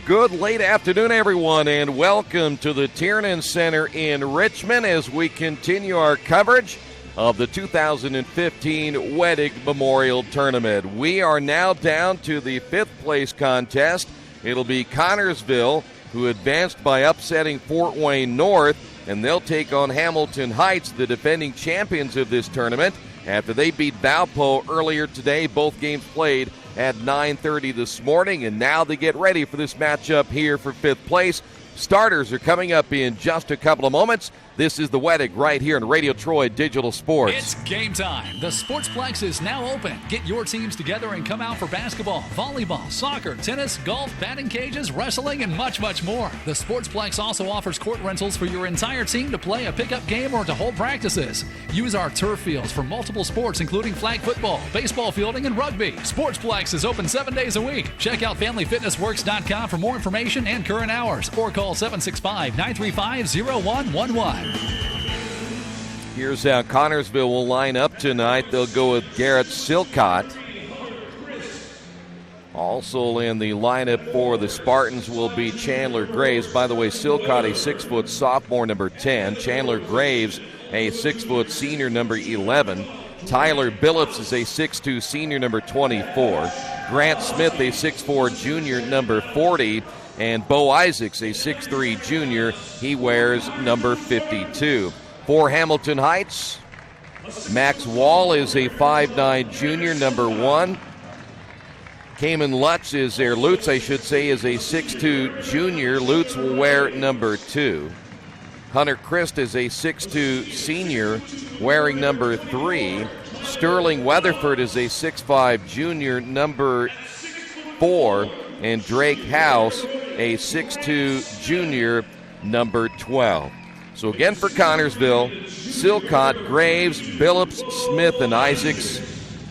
Good late afternoon, everyone, and welcome to the Tiernan Center in Richmond as we continue our coverage of the 2015 Wedig Memorial Tournament. We are now down to the fifth place contest. It'll be Connersville, who advanced by upsetting Fort Wayne North, and they'll take on Hamilton Heights, the defending champions of this tournament, after they beat Valpo earlier today. Both games played at 9:30 this morning, and now they get ready for this matchup here for fifth place. Starters are coming up in just a couple of moments. This is the Wedig right here on Radio Troy Digital Sports. It's game time. The Sportsplex is now open. Get your teams together and come out for basketball, volleyball, soccer, tennis, golf, batting cages, wrestling, and much, much more. The Sportsplex also offers court rentals for your entire team to play a pickup game or to hold practices. Use our turf fields for multiple sports, including flag football, baseball fielding, and rugby. Sportsplex is open 7 days a week. Check out FamilyFitnessWorks.com for more information and current hours, or call 765-935-0111. Here's how Connersville will line up tonight. They'll go with Garrett Silcott. Also in the lineup for the Spartans will be Chandler Graves. By the way, Silcott, a 6-foot sophomore, number 10. Chandler Graves, a 6-foot senior, number 11. Tyler Billups is a 6'2 senior, number 24. Grant Smith, a 6'4 junior, number 40. And Bo Isaacs, a 6'3 junior, he wears number 52. For Hamilton Heights, Max Wall is a 5'9 junior, number 1. Cayman Lutz is there. Lutz, I should say, is a 6'2 junior. Lutz will wear number 2. Hunter Christ is a 6'2 senior, wearing number 3. Sterling Weatherford is a 6'5 junior, number 4. And Drake House, a 6'2 junior, number 12. So again for Connersville, Silcott, Graves, Billups, Smith, and Isaacs.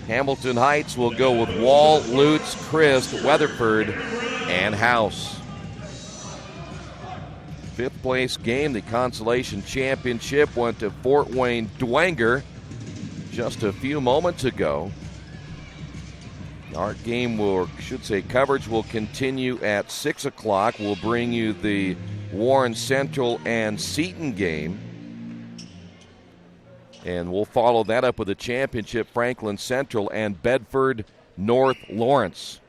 Hamilton Heights will go with Wall, Lutz, Christ, Weatherford, and House. Fifth place game, the consolation championship, went to Fort Wayne Dwenger just a few moments ago. Our game coverage will continue at 6 o'clock. We'll bring you the Warren Central and Seton game. And we'll follow that up with the championship, Franklin Central and Bedford North Lawrence.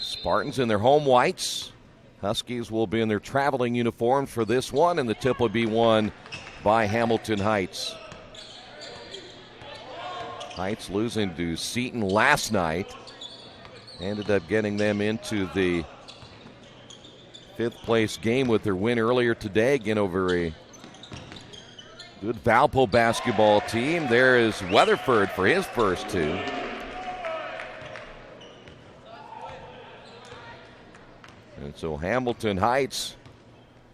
Spartans in their home whites. Huskies will be in their traveling uniforms for this one, and the tip will be won by Hamilton Heights. Heights losing to Seton last night. Ended up getting them into the fifth place game with their win earlier today, again over a good Valpo basketball team. There is Weatherford for his first two. And so Hamilton Heights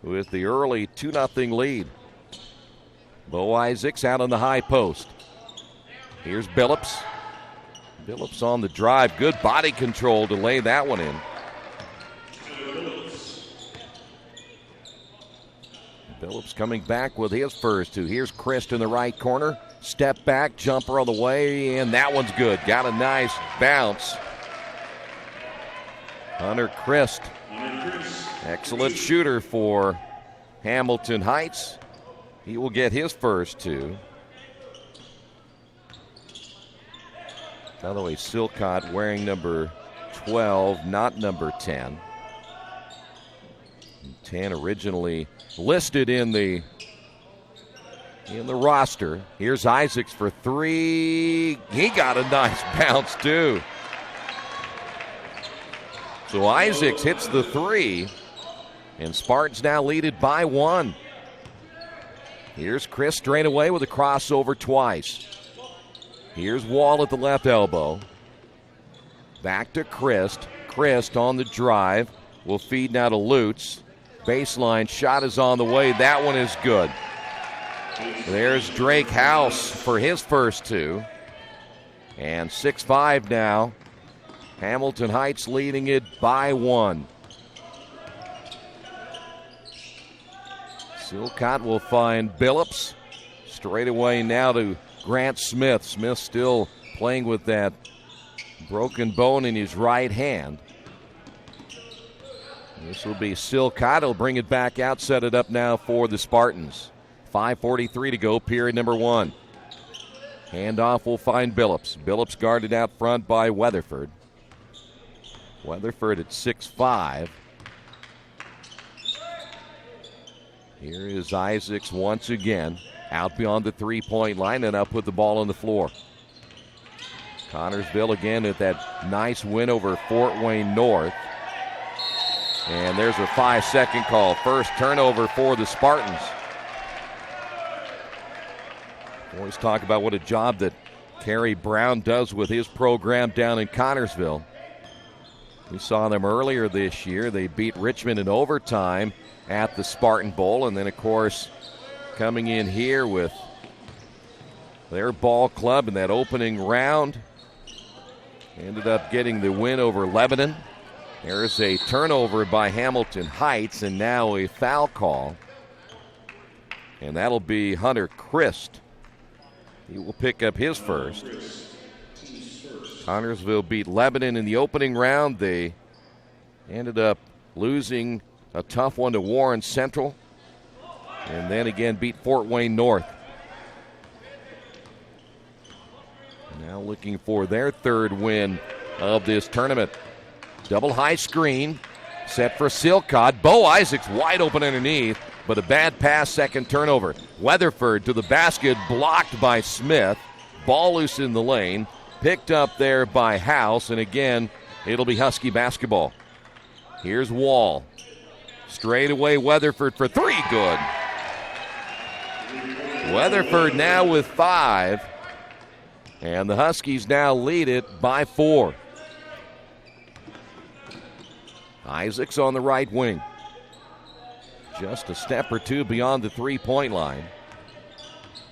with the early 2-0 lead. Bo Isaacs out on the high post. Here's Billups. Billups on the drive. Good body control to lay that one in. Billups coming back with his first two. Here's Christ in the right corner. Step back, jumper on the way, and that one's good. Got a nice bounce. Hunter Christ. Excellent shooter for Hamilton Heights. He will get his first two. By the way, Silcott wearing number 12, not number 10. 10 originally listed in the roster. Here's Isaacs for three. He got a nice bounce too. So Isaacs hits the three, and Spartans now lead it by 1. Here's Chris straight away with a crossover twice. Here's Wall at the left elbow. Back to Christ. Christ on the drive. Will feed now to Lutz. Baseline shot is on the way. That one is good. There's Drake House for his first two. And 6-5 now. Hamilton Heights leading it by 1. Silcott will find Billups. Straight away now to Grant Smith. Smith still playing with that broken bone in his right hand. This will be Silcott. He'll bring it back out, set it up now for the Spartans. 5:43 to go, period number 1. Handoff will find Billups. Billups guarded out front by Weatherford. Weatherford at 6'5". Here is Isaacs once again. Out beyond the three-point line and up with the ball on the floor. Connersville again at that nice win over Fort Wayne North. And there's a 5-second call. First turnover for the Spartans. Always talk about what a job that Kerry Brown does with his program down in Connersville. We saw them earlier this year. They beat Richmond in overtime at the Spartan Bowl. And then, of course, coming in here with their ball club in that opening round. Ended up getting the win over Lebanon. There's a turnover by Hamilton Heights and now a foul call. And that'll be Hunter Christ. He will pick up his first. Connersville beat Lebanon in the opening round. They ended up losing a tough one to Warren Central. And then again beat Fort Wayne North. Now looking for their third win of this tournament. Double high screen set for Silcott. Bo Isaacs wide open underneath, but a bad pass, second turnover. Weatherford to the basket, blocked by Smith. Ball loose in the lane, picked up there by House, and again, it'll be Husky basketball. Here's Wall. Straight away Weatherford for three, good. Weatherford now with 5, and the Huskies now lead it by 4. Isaacs on the right wing. Just a step or two beyond the three-point line.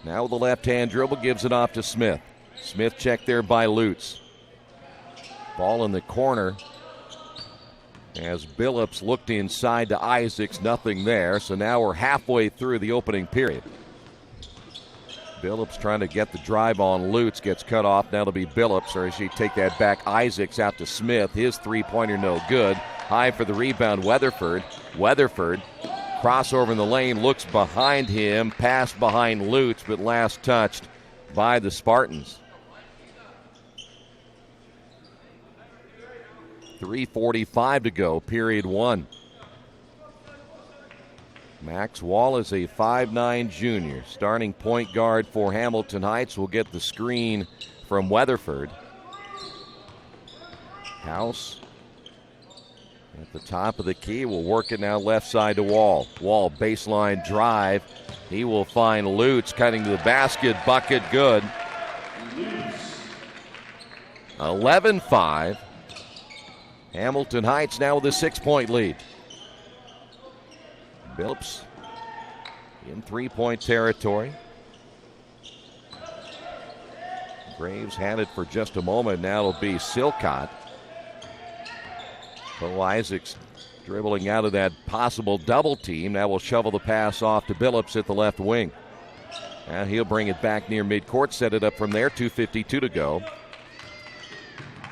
Now with the left-hand dribble, gives it off to Smith. Smith checked there by Lutz. Ball in the corner as Billups looked inside to Isaacs, nothing there. So now we're halfway through the opening period. Billups trying to get the drive on Lutz, gets cut off. Now it'll be Billups, or as you take that back, Isaacs out to Smith. His three-pointer no good. High for the rebound, Weatherford. Weatherford, crossover in the lane, looks behind him, pass behind Lutz, but last touched by the Spartans. 3:45 to go, period 1. Max Wall is a 5'9" junior. Starting point guard for Hamilton Heights will get the screen from Weatherford. House at the top of the key will work it now left side to Wall. Wall baseline drive. He will find Lutz cutting to the basket. Bucket good. 11-5. Hamilton Heights now with a 6-point lead. Billups in three-point territory. Graves had it for just a moment. Now it'll be Silcott. Bo Isaacs dribbling out of that possible double team. Now we'll shovel the pass off to Billups at the left wing. Now he'll bring it back near midcourt, set it up from there. 2:52 to go.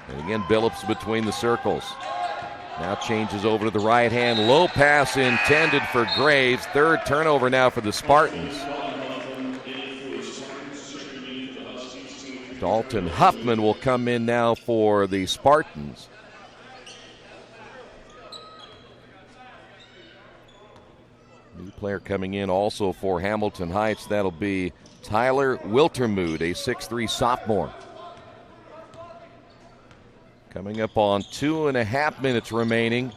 And again, Billups between the circles. Now changes over to the right hand. Low pass intended for Graves. Third turnover now for the Spartans. Dalton Huffman will come in now for the Spartans. New player coming in also for Hamilton Heights. That'll be Tyler Wiltermude, a 6'3" sophomore. Coming up on 2.5 minutes remaining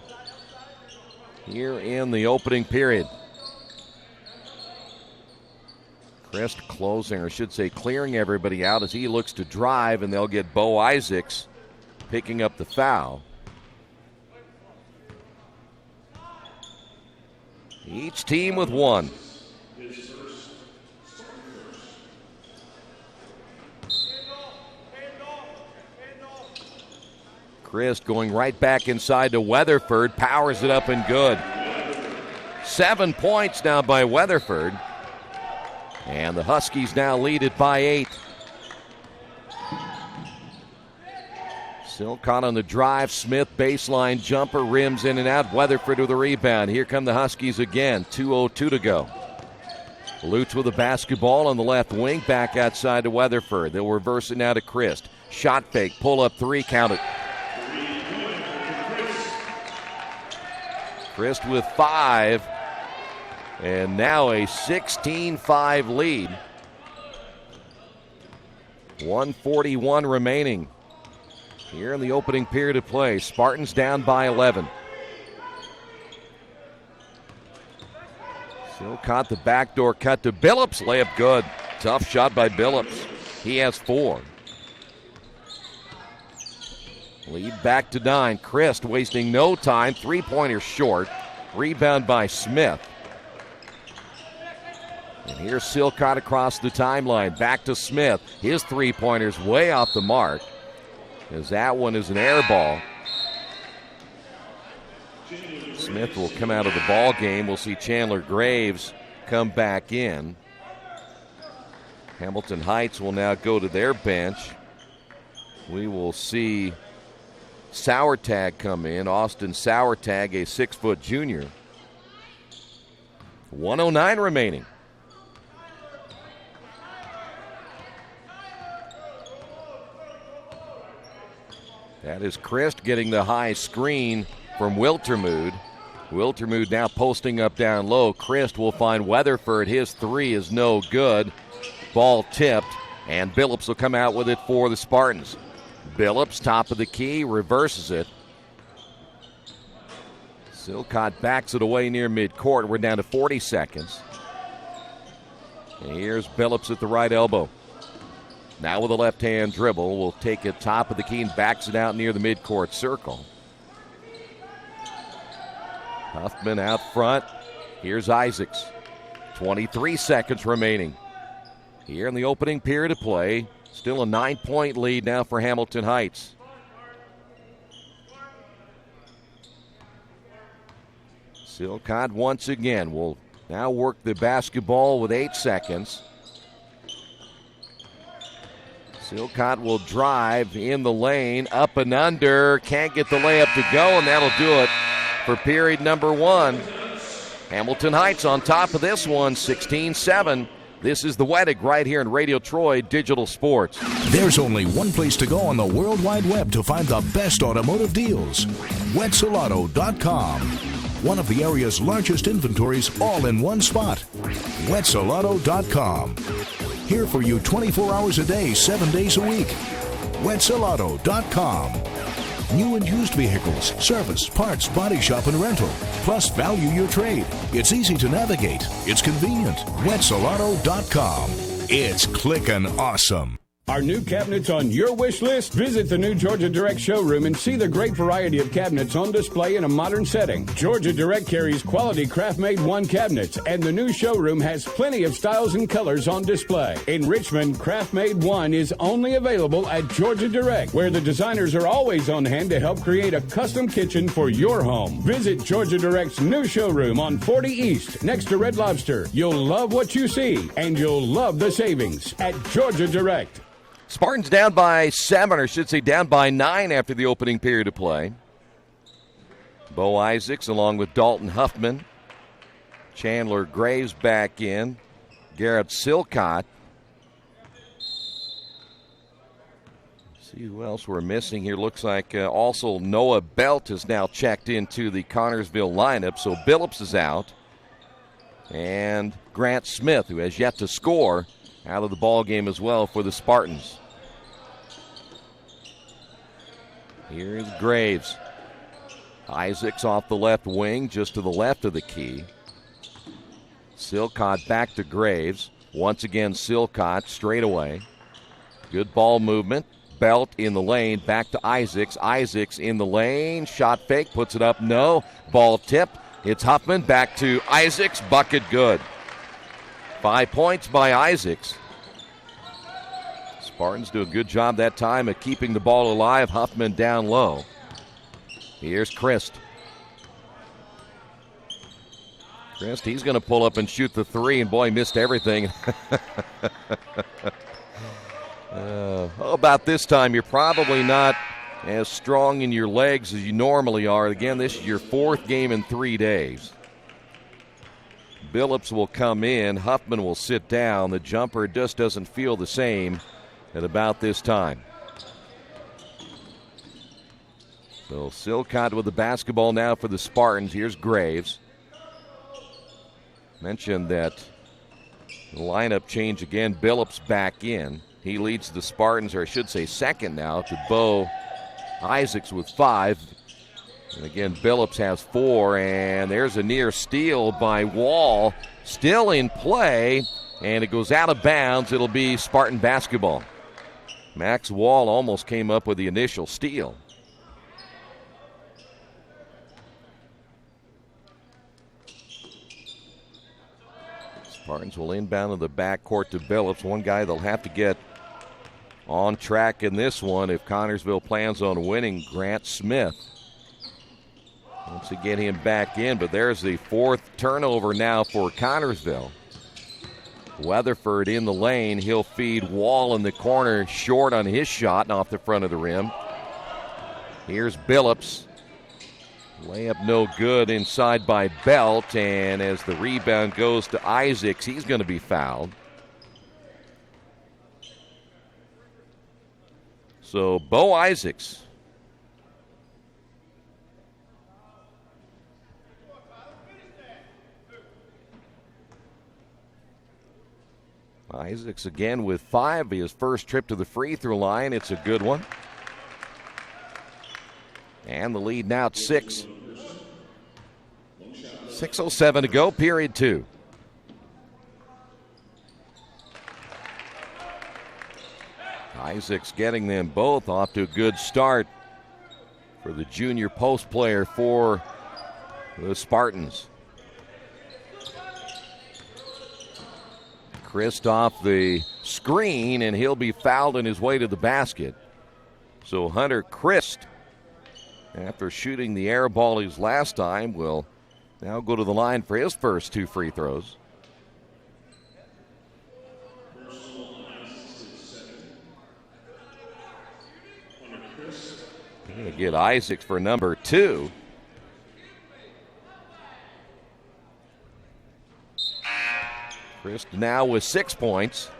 here in the opening period. Christ closing, or I should say clearing everybody out as he looks to drive, and they'll get Bo Isaacs picking up the foul. Each team with one. Christ going right back inside to Weatherford, powers it up and good. 7 points now by Weatherford. And the Huskies now lead it by 8. Silcott on the drive. Smith baseline jumper, rims in and out. Weatherford with the rebound. Here come the Huskies again. 2:02 to go. Lutz with the basketball on the left wing, back outside to Weatherford. They'll reverse it now to Christ. Shot fake, pull up three, count it. Christ with 5, and now a 16-5 lead. 1:41 remaining here in the opening period of play. Spartans down by 11. Still caught the backdoor cut to Billups. Layup good. Tough shot by Billups. He has 4. Lead back to 9. Christ wasting no time. Three-pointer short. Rebound by Smith. And here's Silcott across the timeline. Back to Smith. His three-pointer's way off the mark, as that one is an air ball. Smith will come out of the ball game. We'll see Chandler Graves come back in. Hamilton Heights will now go to their bench. We will see Sauertag come in. Austin Sauertag, a 6-foot junior. 1:09 remaining. That is Christ getting the high screen from Wiltermude. Wiltermude now posting up down low. Christ will find Weatherford. His 3 is no good. Ball tipped, and Billups will come out with it for the Spartans. Billups, top of the key, reverses it. Silcott backs it away near midcourt. We're down to 40 seconds. And here's Billups at the right elbow. Now with a left-hand dribble, will take it top of the key and backs it out near the midcourt circle. Huffman out front. Here's Isaacs. 23 seconds remaining here in the opening period of play. Still a 9-point lead now for Hamilton Heights. Silcott once again will now work the basketball with 8 seconds. Silcott will drive in the lane, up and under, can't get the layup to go, and that'll do it for period number 1. Hamilton Heights on top of this one, 16-7. This is the Wettig right here in Radio Troy Digital Sports. There's only one place to go on the World Wide Web to find the best automotive deals. Wetzelauto.com. One of the area's largest inventories all in one spot. Wetzelauto.com. Here for you 24 hours a day, 7 days a week. Wetzelauto.com. New and used vehicles, service, parts, body shop, and rental. Plus, value your trade. It's easy to navigate. It's convenient. Wetzelauto.com. It's clickin' awesome. Are new cabinets on your wish list? Visit the new Georgia Direct showroom and see the great variety of cabinets on display in a modern setting. Georgia Direct carries quality craft-made one cabinets, and the new showroom has plenty of styles and colors on display. In Richmond, craft-made one is only available at Georgia Direct, where the designers are always on hand to help create a custom kitchen for your home. Visit Georgia Direct's new showroom on 40 East, next to Red Lobster. You'll love what you see, and you'll love the savings at Georgia Direct. Spartans down by 7, or should say down by 9 after the opening period of play. Bo Isaacs along with Dalton Huffman. Chandler Graves back in. Garrett Silcott. See who else we're missing here. Looks like also Noah Belt is now checked into the Connersville lineup. So Billups is out. And Grant Smith, who has yet to score, out of the ball game as well for the Spartans. Here's Graves. Isaacs off the left wing, just to the left of the key. Silcott back to Graves. Once again, Silcott straight away. Good ball movement. Belt in the lane, back to Isaacs. Isaacs in the lane, shot fake, puts it up, no. Ball tipped. It's Huffman, back to Isaacs, bucket good. 5 points by Isaacs. Spartans do a good job that time of keeping the ball alive. Huffman down low. Here's Christ. Christ, he's going to pull up and shoot the 3, and boy, missed everything. How about this time? You're probably not as strong in your legs as you normally are. Again, this is your 4th game in 3 days. Billups will come in. Huffman will sit down. The jumper just doesn't feel the same at about this time. So Silcott with the basketball now for the Spartans. Here's Graves. Mentioned that the lineup change again. Billups back in. He leads the Spartans, or I should say second now, to Bo Isaacs with 5. And again, Billups has 4, and there's a near steal by Wall. Still in play, and it goes out of bounds. It'll be Spartan basketball. Max Wall almost came up with the initial steal. Spartans will inbound to the backcourt to Billups. One guy they'll have to get on track in this one if Connersville plans on winning, Grant Smith. Once they get him back in, but there's the 4th turnover now for Connersville. Weatherford in the lane. He'll feed Wall in the corner, short on his shot and off the front of the rim. Here's Billups. Layup no good inside by Belt, and as the rebound goes to Isaacs, he's going to be fouled. So Bo Isaacs. Isaacs again with 5. His first trip to the free throw line. It's a good one. And the lead now at 6. 6:07 to go, period 2. Isaacs getting them both off to a good start for the junior post player for the Spartans. Christ off the screen, and he'll be fouled on his way to the basket. So Hunter Christ, after shooting the air ball his last time, will now go to the line for his first 2 free throws. Going to get Isaacs for number 2. Christ now with 6 points.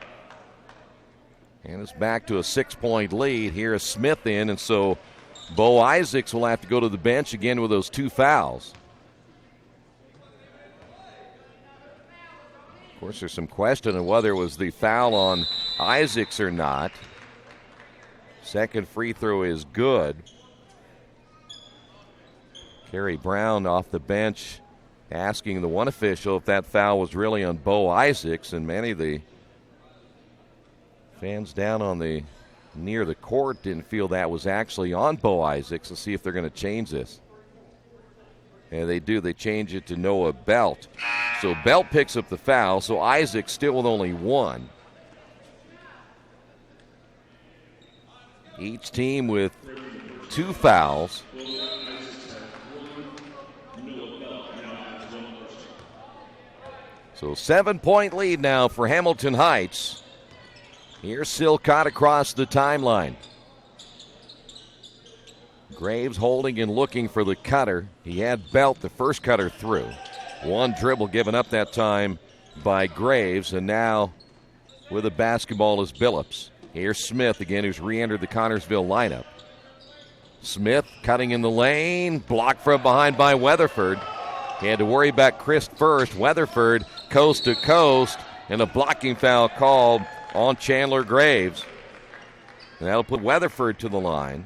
And it's back to a 6-point lead. Here is Smith in, and so Bo Isaacs will have to go to the bench again with those 2 fouls. Of course, there's some question on whether it was the foul on Isaacs or not. Second free throw is good. Kerry Brown off the bench asking the one official if that foul was really on Bo Isaacs, and many of the fans down on the near the court didn't feel that was actually on Bo Isaacs. Let's see if they're going to change this. And they do. They change it to Noah Belt. So Belt picks up the foul, so Isaacs still with only 1. Each team with 2 fouls. So 7-point lead now for Hamilton Heights. Here's Silcott across the timeline. Graves holding and looking for the cutter. He had Belt, the first cutter, through. 1 dribble given up that time by Graves, and now with the basketball is Billups. Here's Smith again, who's re-entered the Connersville lineup. Smith cutting in the lane, blocked from behind by Weatherford. He had to worry about Christ first. Weatherford coast to coast, and a blocking foul called on Chandler Graves. And that'll put Weatherford to the line.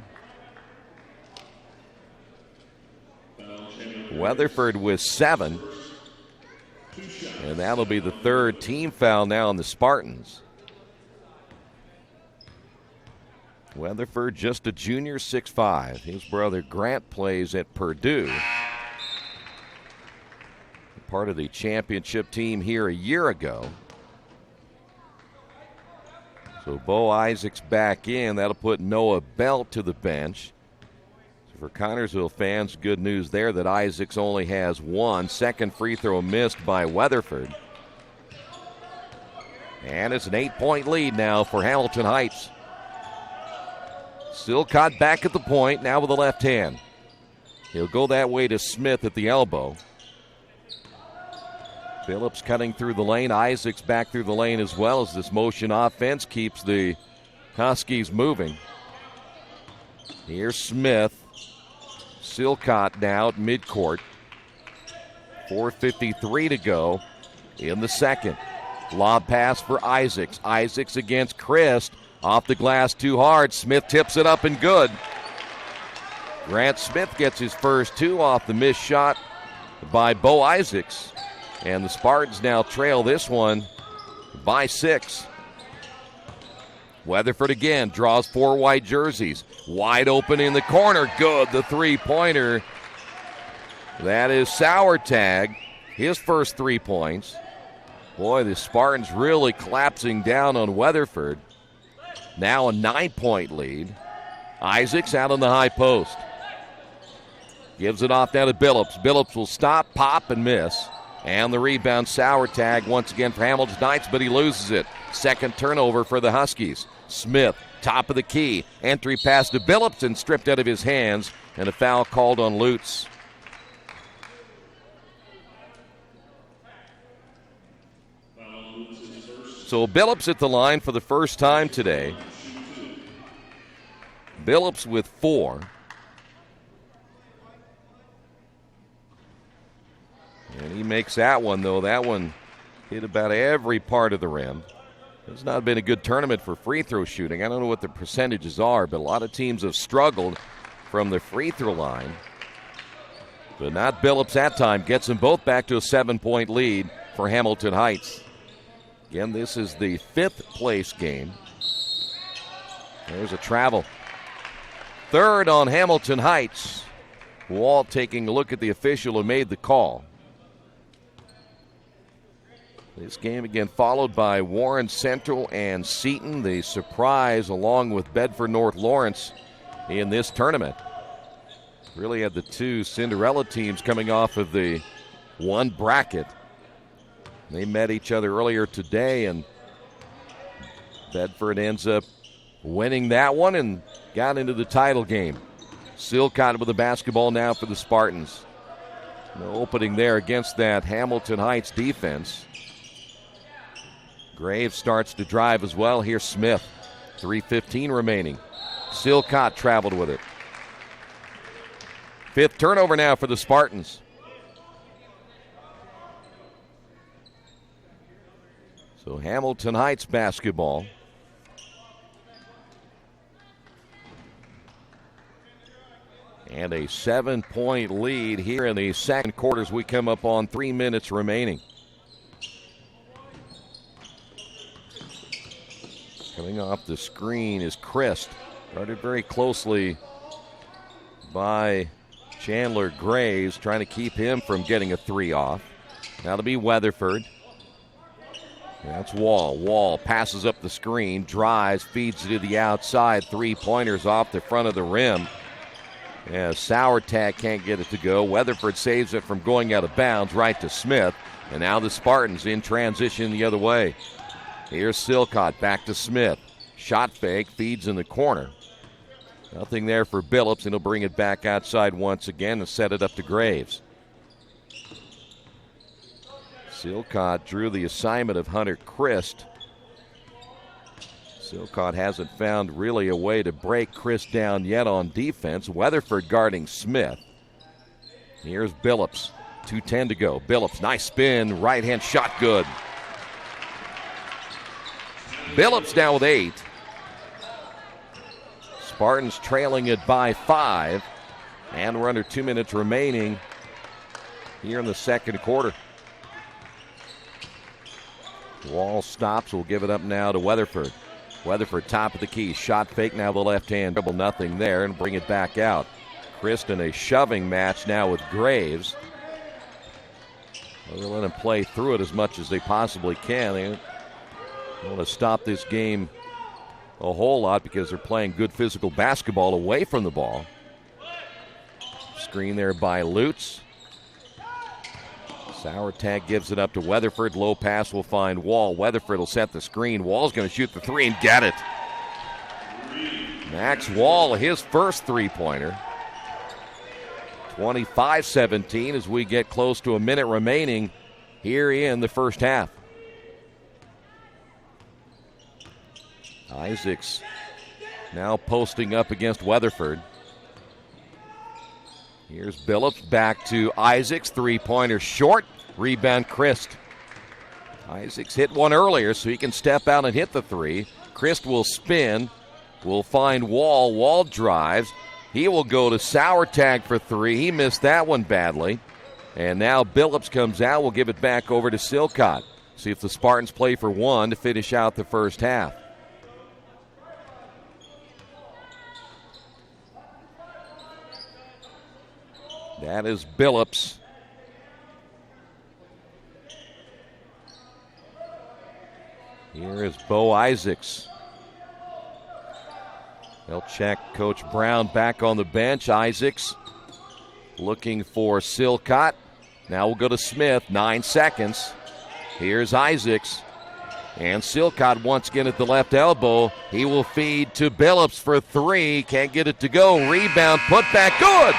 Weatherford with 7. And that'll be the 3rd team foul now on the Spartans. Weatherford, just a junior, 6'5". His brother Grant plays at Purdue. Part of the championship team here a year ago. So Bo Isaacs back in. That'll put Noah Belt to the bench. So for Connersville fans, good news there that Isaacs only has 1. Second free throw missed by Weatherford. And it's an 8-point lead now for Hamilton Heights. Silcott back at the point, now with the left hand. He'll go that way to Smith at the elbow. Phillips cutting through the lane. Isaacs back through the lane as well, as this motion offense keeps the Huskies moving. Here's Smith. Silcott now at midcourt. 4:53 to go in the second. Lob pass for Isaacs. Isaacs against Christ. Off the glass too hard. Smith tips it up and good. Grant Smith gets his first two off the missed shot by Bo Isaacs. And the Spartans now trail this one by 6. Weatherford again draws 4 white jerseys. Wide open in the corner. Good, the three-pointer. That is Sauertag, his first 3 points. Boy, the Spartans really collapsing down on Weatherford. Now a 9-point lead. Isaacs out on the high post. Gives it off now to Billups. Billups will stop, pop, and miss. And the rebound, Sauertag once again for Hamilton Knights, but he loses it. Second turnover for the Huskies. Smith, top of the key. Entry pass to Billups and stripped out of his hands. And a foul called on Lutz. So Billups at the line for the first time today. Billups with 4. And he makes that one, though. That one hit about every part of the rim. It's not been a good tournament for free throw shooting. I don't know what the percentages are, but a lot of teams have struggled from the free throw line. But not Billups that time. Gets them both back to a 7-point lead for Hamilton Heights. Again, this is the 5th place game. There's a travel. Third on Hamilton Heights. Walt taking a look at the official who made the call. This game again followed by Warren Central and Seton, the surprise along with Bedford North Lawrence in this tournament. Really had the 2 Cinderella teams coming off of the one bracket. They met each other earlier today, and Bedford ends up winning that one and got into the title game. Silcott with the basketball now for the Spartans. No opening there against that Hamilton Heights defense. Graves starts to drive as well. Here's Smith. 3:15 remaining. Silcott traveled with it. 5th turnover now for the Spartans. So Hamilton Heights basketball. And a 7-point lead here in the second quarter as we come up on 3 minutes remaining. Coming off the screen is Christ. Guarded very closely by Chandler Graves, trying to keep him from getting a 3 off. Now to be Weatherford. That's Wall. Wall passes up the screen, drives, feeds it to the outside. 3-pointers off the front of the rim. Yeah, Sauertag can't get it to go. Weatherford saves it from going out of bounds right to Smith. And now the Spartans in transition the other way. Here's Silcott back to Smith. Shot fake, feeds in the corner. Nothing there for Billups, and he'll bring it back outside once again and set it up to Graves. Silcott drew the assignment of Hunter Christ. Silcott hasn't found really a way to break Christ down yet on defense. Weatherford guarding Smith. Here's Billups. 2:10 to go. Billups, nice spin. Right-hand shot, good. Billups down with 8. Spartans trailing it by 5. And we're under 2 minutes remaining here in the second quarter. Wall stops. We'll give it up now to Weatherford. Weatherford top of the key. Shot fake now the left hand. Dribble nothing there and bring it back out. Christ in a shoving match now with Graves. They'll let him play through it as much as they possibly can. They want to stop this game a whole lot because they're playing good physical basketball away from the ball. Screen there by Lutz. Sauertag gives it up to Weatherford. Low pass will find Wall. Weatherford will set the screen. Wall's going to shoot the 3 and get it. Max Wall, his first three-pointer. 25-17 as we get close to a minute remaining here in the first half. Isaacs now posting up against Weatherford. Here's Billups back to Isaacs. Three-pointer short. Rebound Christ. Isaacs hit one earlier, so he can step out and hit the three. Christ will spin. Will find Wall. Wall drives. He will go to Sauertag for three. He missed that one badly. And now Billups comes out. We'll give it back over to Silcott. See if the Spartans play for one to finish out the first half. That is Billups. Here is Bo Isaacs. They'll check Coach Brown back on the bench. Isaacs looking for Silcott. Now we'll go to Smith. 9 seconds. Here's Isaacs. And Silcott once again at the left elbow. He will feed to Billups for three. Can't get it to go. Rebound, put back, good!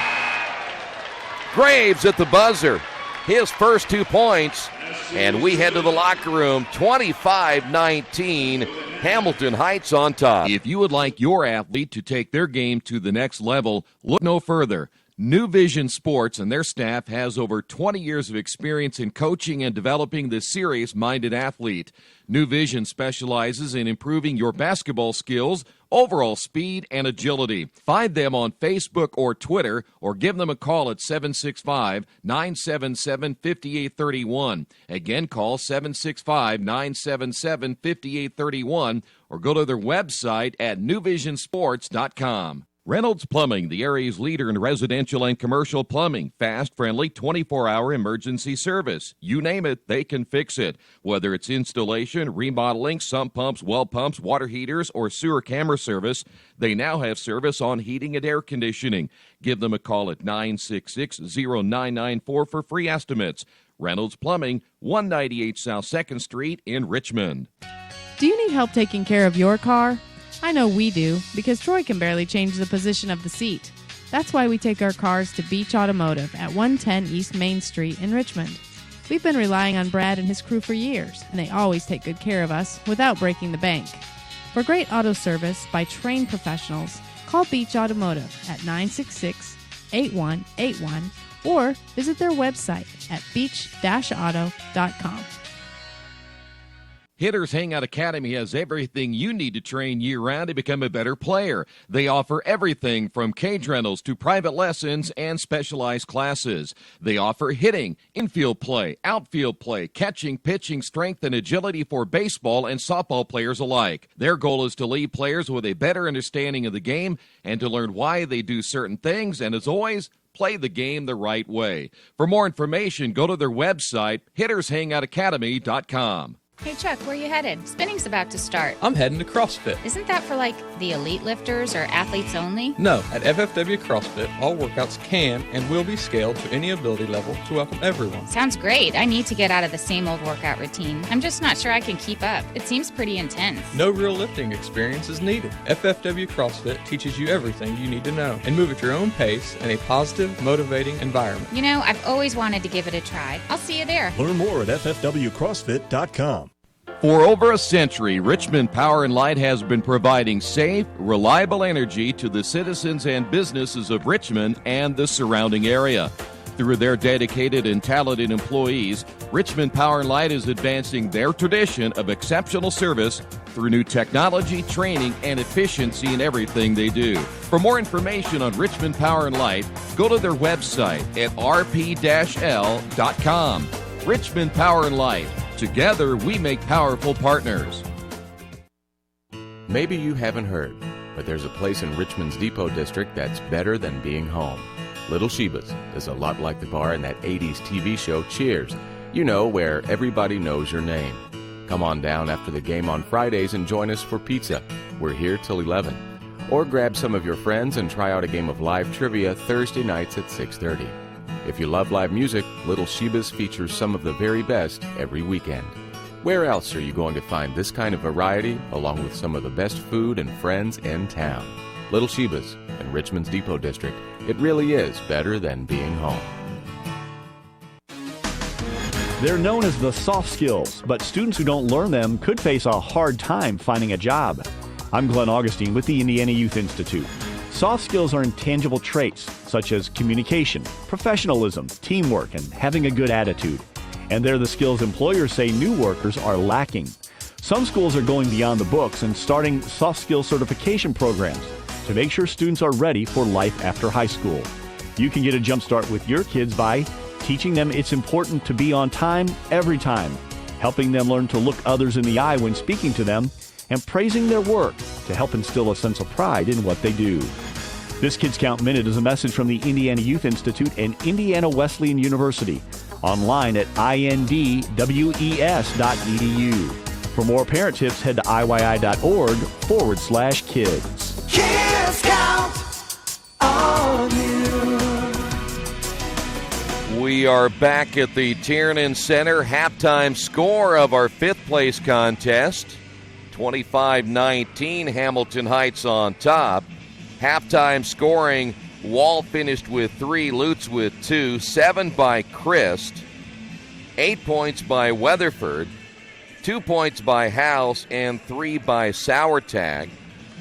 Graves at the buzzer. His first 2 points. And we head to the locker room. 25-19. Hamilton Heights on top. If you would like your athlete to take their game to the next level, look no further. New Vision Sports and their staff has over 20 years of experience in coaching and developing the serious-minded athlete. New Vision specializes in improving your basketball skills, overall speed, and agility. Find them on Facebook or Twitter, or give them a call at 765-977-5831. Again, call 765-977-5831, or go to their website at newvisionsports.com. Reynolds Plumbing, the area's leader in residential and commercial plumbing. Fast, friendly, 24-hour emergency service. You name it, they can fix it. Whether it's installation, remodeling, sump pumps, well pumps, water heaters, or sewer camera service, they now have service on heating and air conditioning. Give them a call at 966-0994 for free estimates. Reynolds Plumbing, 198 South 2nd Street in Richmond. Do you need help taking care of your car? I know we do, because Troy can barely change the position of the seat. That's why we take our cars to Beach Automotive at 110 East Main Street in Richmond. We've been relying on Brad and his crew for years, and they always take good care of us without breaking the bank. For great auto service by trained professionals, call Beach Automotive at 966-8181 or visit their website at beach-auto.com. Hitters Hangout Academy has everything you need to train year-round to become a better player. They offer everything from cage rentals to private lessons and specialized classes. They offer hitting, infield play, outfield play, catching, pitching, strength, and agility for baseball and softball players alike. Their goal is to leave players with a better understanding of the game and to learn why they do certain things, and as always, play the game the right way. For more information, go to their website, hittershangoutacademy.com. Hey Chuck, where you headed? Spinning's about to start. I'm heading to CrossFit. Isn't that for like the elite lifters or athletes only? No, at FFW CrossFit, all workouts can and will be scaled to any ability level to welcome everyone. Sounds great. I need to get out of the same old workout routine. I'm just not sure I can keep up. It seems pretty intense. No real lifting experience is needed. FFW CrossFit teaches you everything you need to know and move at your own pace in a positive, motivating environment. You know, I've always wanted to give it a try. I'll see you there. Learn more at ffwcrossfit.com. For over a century, Richmond Power and Light has been providing safe, reliable energy to the citizens and businesses of Richmond and the surrounding area. Through their dedicated and talented employees, Richmond Power and Light is advancing their tradition of exceptional service through new technology, training, and efficiency in everything they do. For more information on Richmond Power and Light, go to their website at rp-l.com. Richmond Power and Light. Together, we make powerful partners. Maybe you haven't heard, but there's a place in Richmond's Depot District that's better than being home. Little Sheba's is a lot like the bar in that 80s TV show Cheers. You know, where everybody knows your name. Come on down after the game on Fridays and join us for pizza. We're here till 11. Or grab some of your friends and try out a game of live trivia Thursday nights at 6:30. If you love live music, Little Sheba's features some of the very best every weekend. Where else are you going to find this kind of variety, along with some of the best food and friends in town? Little Shebas in Richmond's Depot District. It really is better than being home. They're known as the soft skills, but students who don't learn them could face a hard time finding a job. I'm Glenn Augustine with the Indiana Youth Institute. Soft skills are intangible traits such as communication, professionalism, teamwork, and having a good attitude. And they're the skills employers say new workers are lacking. Some schools are going beyond the books and starting soft skill certification programs to make sure students are ready for life after high school. You can get a jump start with your kids by teaching them it's important to be on time every time, helping them learn to look others in the eye when speaking to them, and praising their work to help instill a sense of pride in what they do. This Kids Count Minute is a message from the Indiana Youth Institute and Indiana Wesleyan University, online at indwes.edu. For more parent tips, head to iyI.org/kids. Kids Count on you. We are back at the Tiernan Center. Halftime score of our fifth place contest. 25-19, Hamilton Heights on top. Halftime scoring, Wall finished with 3, Lutz with 2, 7 by Christ, 8 points by Weatherford, 2 points by House, and 3 by Sauertag.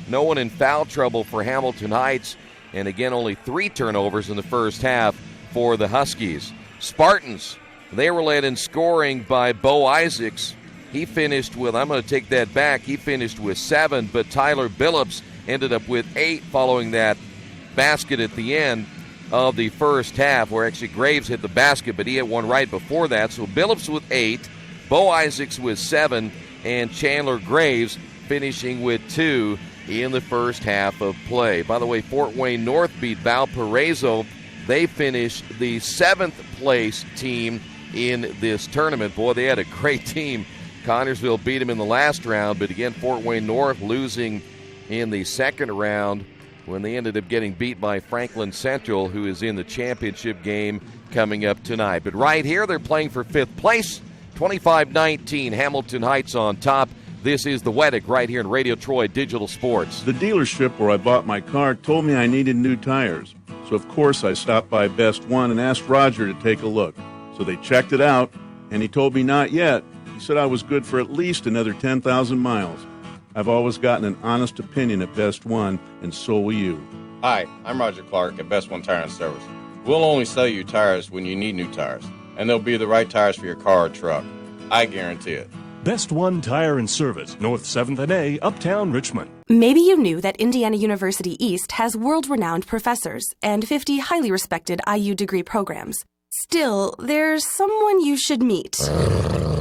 No one in foul trouble for Hamilton Heights, and again, only 3 turnovers in the first half for the Huskies. Spartans, they were led in scoring by Bo Isaacs. He finished with, I'm going to take that back, he finished with 7, but Tyler Billups ended up with 8 following that basket at the end of the first half, where actually Graves hit the basket, but he had one right before that. So Billups with 8, Bo Isaacs with 7, and Chandler Graves finishing with 2 in the first half of play. By the way, Fort Wayne North beat Valparaiso. They finished the 7th place team in this tournament. Boy, they had a great team. Connersville beat them in the last round, but again, Fort Wayne North losing in the second round when they ended up getting beat by Franklin Central, who is in the championship game coming up tonight. But right here, they're playing for 5th place, 25-19, Hamilton Heights on top. This is the Weddick right here in Radio Troy Digital Sports. The dealership where I bought my car told me I needed new tires. So, of course, I stopped by Best One and asked Roger to take a look. So they checked it out, and he told me not yet. He said I was good for at least another 10,000 miles. I've always gotten an honest opinion at Best One, and so will you. Hi, I'm Roger Clark at Best One Tire and Service. We'll only sell you tires when you need new tires, and they'll be the right tires for your car or truck. I guarantee it. Best One Tire and Service, North 7th and A, Uptown Richmond. Maybe you knew that Indiana University East has world-renowned professors and 50 highly respected IU degree programs. Still, there's someone you should meet.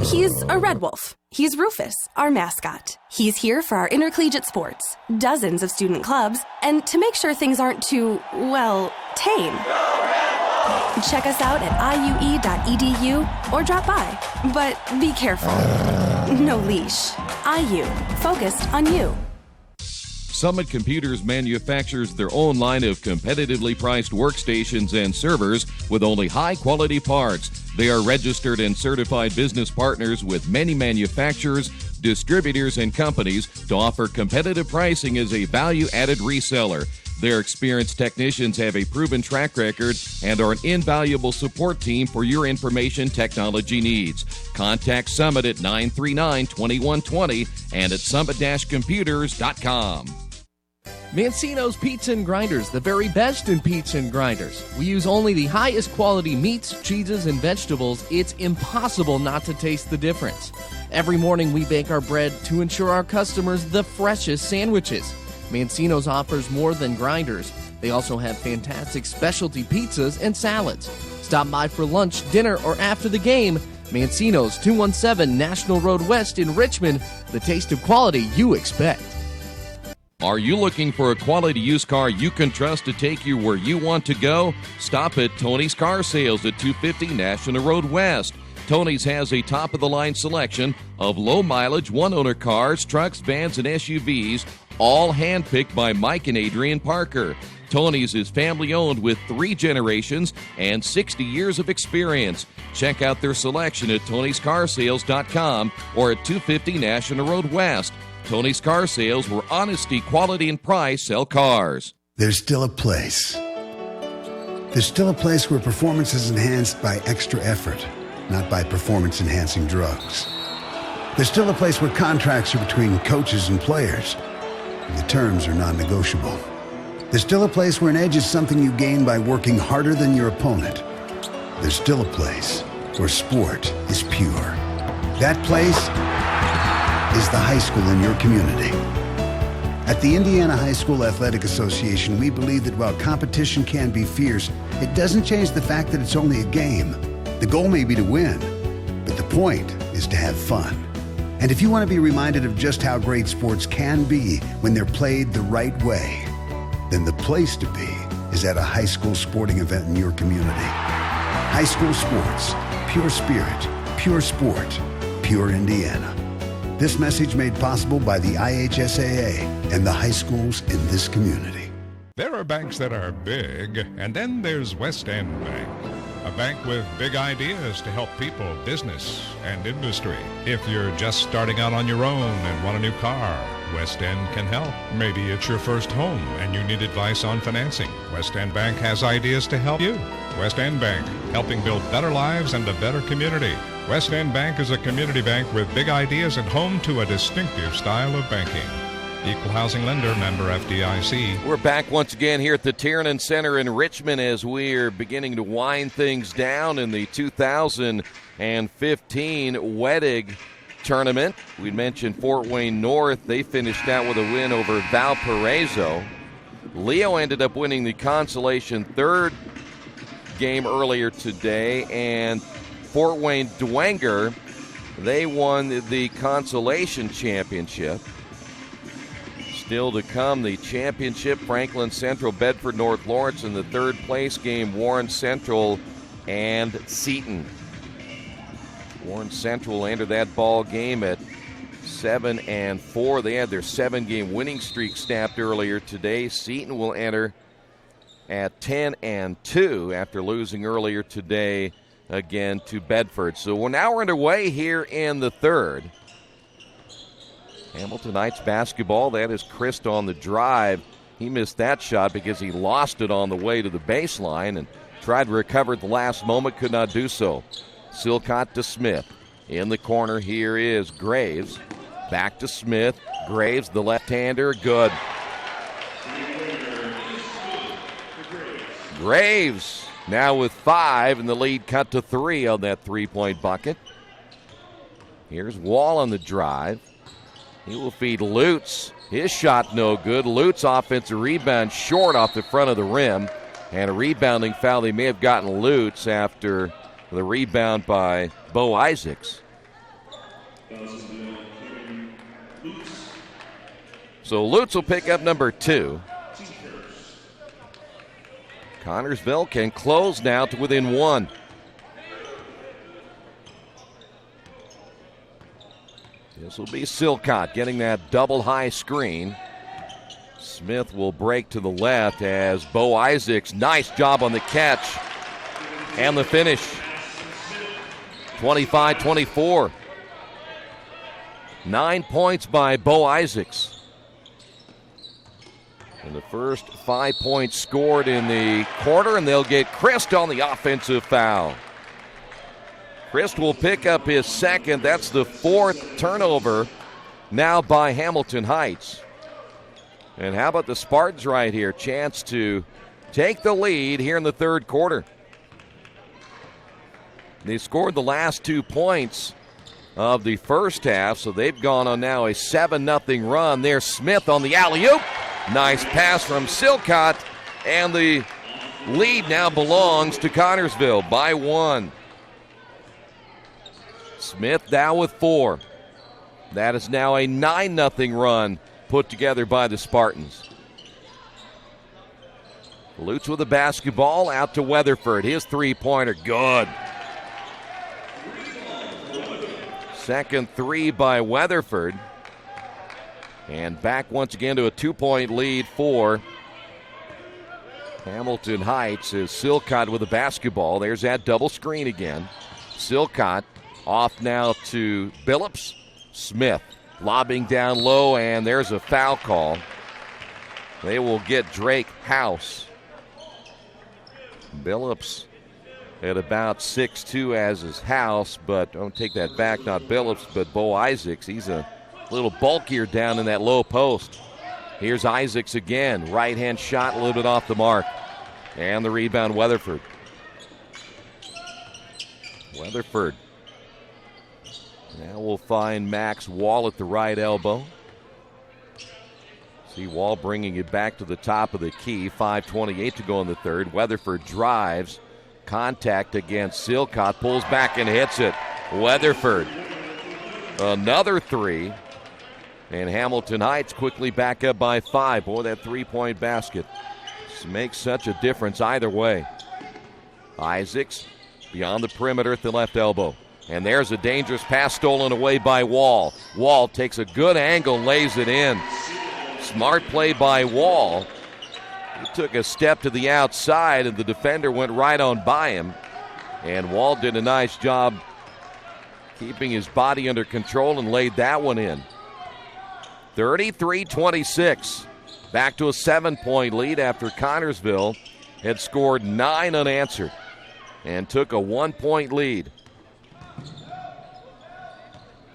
He's a red wolf. He's Rufus, our mascot. He's here for our intercollegiate sports, dozens of student clubs, and to make sure things aren't too, well, tame. Check us out at iue.edu or drop by. But be careful. No leash. IU, focused on you. Summit Computers manufactures their own line of competitively priced workstations and servers with only high-quality parts. They are registered and certified business partners with many manufacturers, distributors, and companies to offer competitive pricing as a value-added reseller. Their experienced technicians have a proven track record and are an invaluable support team for your information technology needs. Contact Summit at 939-2120 and at summit-computers.com. Mancino's Pizza and Grinders, the very best in pizza and grinders. We use only the highest quality meats, cheeses, and vegetables. It's impossible not to taste the difference. Every morning we bake our bread to ensure our customers the freshest sandwiches. Mancino's offers more than grinders. They also have fantastic specialty pizzas and salads. Stop by for lunch, dinner, or after the game. Mancino's, 217 National Road West in Richmond. The taste of quality you expect. Are you looking for a quality used car you can trust to take you where you want to go? Stop at Tony's Car Sales at 250 National Road West. Tony's has a top-of-the-line selection of low-mileage, one-owner cars, trucks, vans, and SUVs, all handpicked by Mike and Adrian Parker. Tony's is family-owned with 3 generations and 60 years of experience. Check out their selection at tonyscarsales.com or at 250 National Road West. Tony's Car Sales, where honesty, quality, and price sell cars. There's still a place. There's still a place where performance is enhanced by extra effort, not by performance-enhancing drugs. There's still a place where contracts are between coaches and players, and the terms are non-negotiable. There's still a place where an edge is something you gain by working harder than your opponent. There's still a place where sport is pure. That place is the high school in your community. At the Indiana High School Athletic Association, we believe that while competition can be fierce, it doesn't change the fact that it's only a game. The goal may be to win, but the point is to have fun. And if you want to be reminded of just how great sports can be when they're played the right way, then the place to be is at a high school sporting event in your community. High school sports, pure spirit, pure sport, pure Indiana. This message made possible by the IHSAA and the high schools in this community. There are banks that are big, and then there's West End Bank. A bank with big ideas to help people, business, and industry. If you're just starting out on your own and want a new car, West End can help. Maybe it's your first home and you need advice on financing. West End Bank has ideas to help you. West End Bank, helping build better lives and a better community. West End Bank is a community bank with big ideas and home to a distinctive style of banking. Equal housing lender, member FDIC. We're back once again here at the Tiernan Center in Richmond as we're beginning to wind things down in the 2015 WEDIG tournament. We mentioned Fort Wayne North. They finished out with a win over Valparaiso. Leo ended up winning the consolation third game earlier today, and Fort Wayne Dwenger, they won the consolation championship. Still to come, the championship, Franklin Central, Bedford North Lawrence in the third place game, Warren Central and Seton. Warren Central entered that ball game at 7-4. They had their 7-game winning streak snapped earlier today. Seton will enter at 10-2 after losing earlier today again to Bedford. So we're now underway here in the third. Hamilton Heights basketball, that is Christ on the drive. He missed that shot because he lost it on the way to the baseline and tried to recover at the last moment, could not do so. Silcott to Smith. In the corner here is Graves. Back to Smith. Graves, the left-hander, good. Graves now with 5, and the lead cut to 3 on that three-point bucket. Here's Wall on the drive. He will feed Lutz. His shot no good. Lutz offensive rebound short off the front of the rim. And a rebounding foul. They may have gotten Lutz after the rebound by Bo Isaacs. So Lutz will pick up number 2. Connersville can close now to within 1. This will be Silcott getting that double high screen. Smith will break to the left as Bo Isaacs, nice job on the catch and the finish. 25-24. 9 points by Bo Isaacs. And the first 5 points scored in the quarter, and they'll get Christ on the offensive foul. Christ will pick up his second. That's the 4th turnover now by Hamilton Heights. And how about the Spartans right here? Chance to take the lead here in the third quarter. They scored the last 2 points of the first half, so they've gone on now a 7-0 run. There's Smith on the alley-oop. Nice pass from Silcott, and the lead now belongs to Connersville by 1. Smith now with 4. That is now a 9-0 run put together by the Spartans. Lutz with the basketball out to Weatherford. His three-pointer, good. Second 3 by Weatherford. And back once again to a 2-point lead for Hamilton Heights as Silcott with the basketball. There's that double screen again. Silcott off now to Billups. Smith lobbing down low, and there's a foul call. They will get Drake House. Billups at about 6'2" as his House, but don't take that back, not Billups, but Bo Isaacs. He's a little bulkier down in that low post. Here's Isaacs again. Right-hand shot, a little bit off the mark. And the rebound, Weatherford. Weatherford. Now we'll find Max Wall at the right elbow. See Wall bringing it back to the top of the key. 5:28 to go in the third. Weatherford drives. Contact against Silcott. Pulls back and hits it. Weatherford. Another three. And Hamilton Heights quickly back up by 5. Boy, that three-point basket makes such a difference either way. Isaacs beyond the perimeter at the left elbow. And there's a dangerous pass stolen away by Wall. Wall takes a good angle, lays it in. Smart play by Wall. He took a step to the outside, and the defender went right on by him. And Wall did a nice job keeping his body under control and laid that one in. 33-26. Back to a 7-point lead after Connersville had scored 9 unanswered and took a 1-point lead.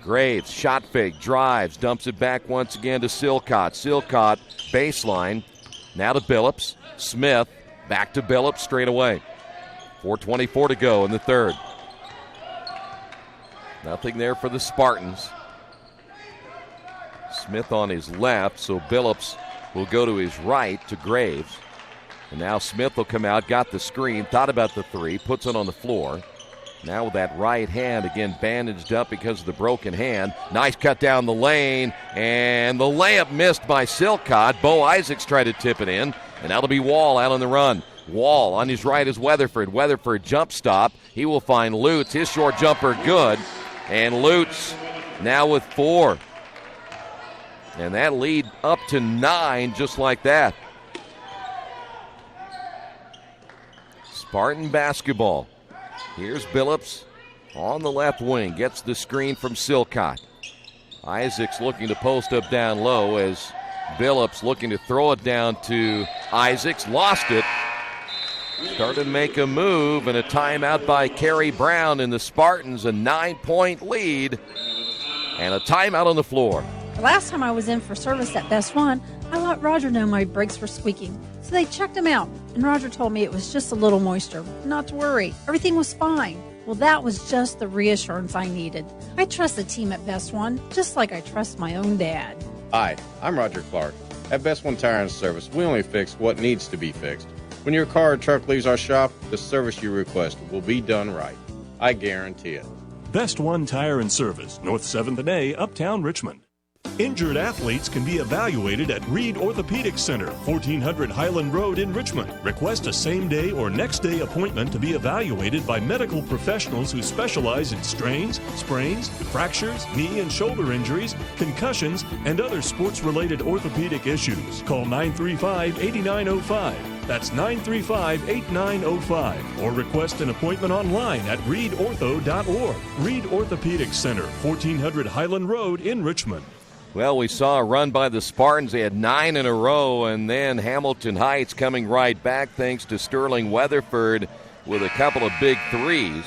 Graves, shot fake, drives, dumps it back once again to Silcott. Silcott, baseline, now to Billups. Smith, back to Billups straight away. 4:24 to go in the third. Nothing there for the Spartans. Smith on his left, so Billups will go to his right to Graves. And now Smith will come out, got the screen, thought about the three, puts it on the floor. Now with that right hand, again bandaged up because of the broken hand. Nice cut down the lane, and the layup missed by Silcott. Bo Isaacs tried to tip it in, and that'll be Wall out on the run. Wall on his right is Weatherford. Weatherford jump stop. He will find Lutz. His short jumper good, and Lutz now with 4. And that lead up to 9 just like that. Spartan basketball. Here's Billups on the left wing. Gets the screen from Silcott. Isaacs looking to post up down low as Billups looking to throw it down to Isaacs. Lost it. Started to make a move, and a timeout by Kerry Brown, and the Spartans a 9-point lead and a timeout on the floor. The last time I was in for service at Best One, I let Roger know my brakes were squeaking. So they checked them out, and Roger told me it was just a little moisture. Not to worry, everything was fine. Well, that was just the reassurance I needed. I trust the team at Best One, just like I trust my own dad. Hi, I'm Roger Clark. At Best One Tire and Service, we only fix what needs to be fixed. When your car or truck leaves our shop, the service you request will be done right. I guarantee it. Best One Tire and Service, North 7th and A, Uptown Richmond. Injured athletes can be evaluated at Reed Orthopedic Center, 1400 Highland Road in Richmond. Request a same-day or next-day appointment to be evaluated by medical professionals who specialize in strains, sprains, fractures, knee and shoulder injuries, concussions, and other sports-related orthopedic issues. Call 935-8905. That's 935-8905. Or request an appointment online at reedortho.org. Reed Orthopedic Center, 1400 Highland Road in Richmond. Well, we saw a run by the Spartans. They had 9 in a row, and then Hamilton Heights coming right back thanks to Sterling Weatherford with a couple of big threes.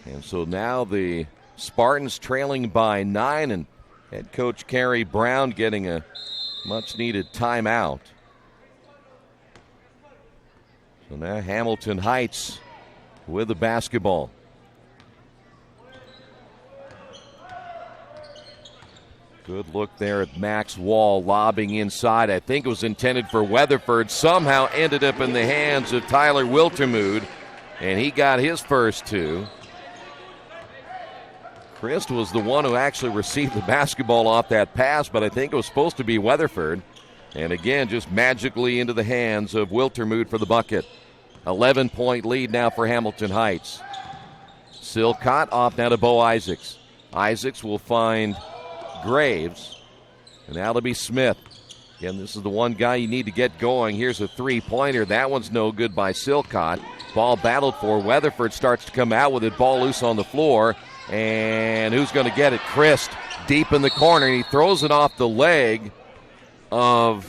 And so now the Spartans trailing by 9, and head coach Kerry Brown getting a much-needed timeout. So now Hamilton Heights with the basketball. Good look there at Max Wall lobbing inside. I think it was intended for Weatherford. Somehow ended up in the hands of Tyler Wiltermude, and he got his first 2. Christ was the one who actually received the basketball off that pass, but I think it was supposed to be Weatherford. And again, just magically into the hands of Wiltermude for the bucket. 11-point lead now for Hamilton Heights. Silcott off now to Bo Isaacs. Isaacs will find Graves, and that'll be Smith. Again, this is the one guy you need to get going. Here's a three-pointer. That one's no good by Silcott. Ball battled for. Weatherford starts to come out with it. Ball loose on the floor. And who's going to get it? Christ, deep in the corner, and he throws it off the leg of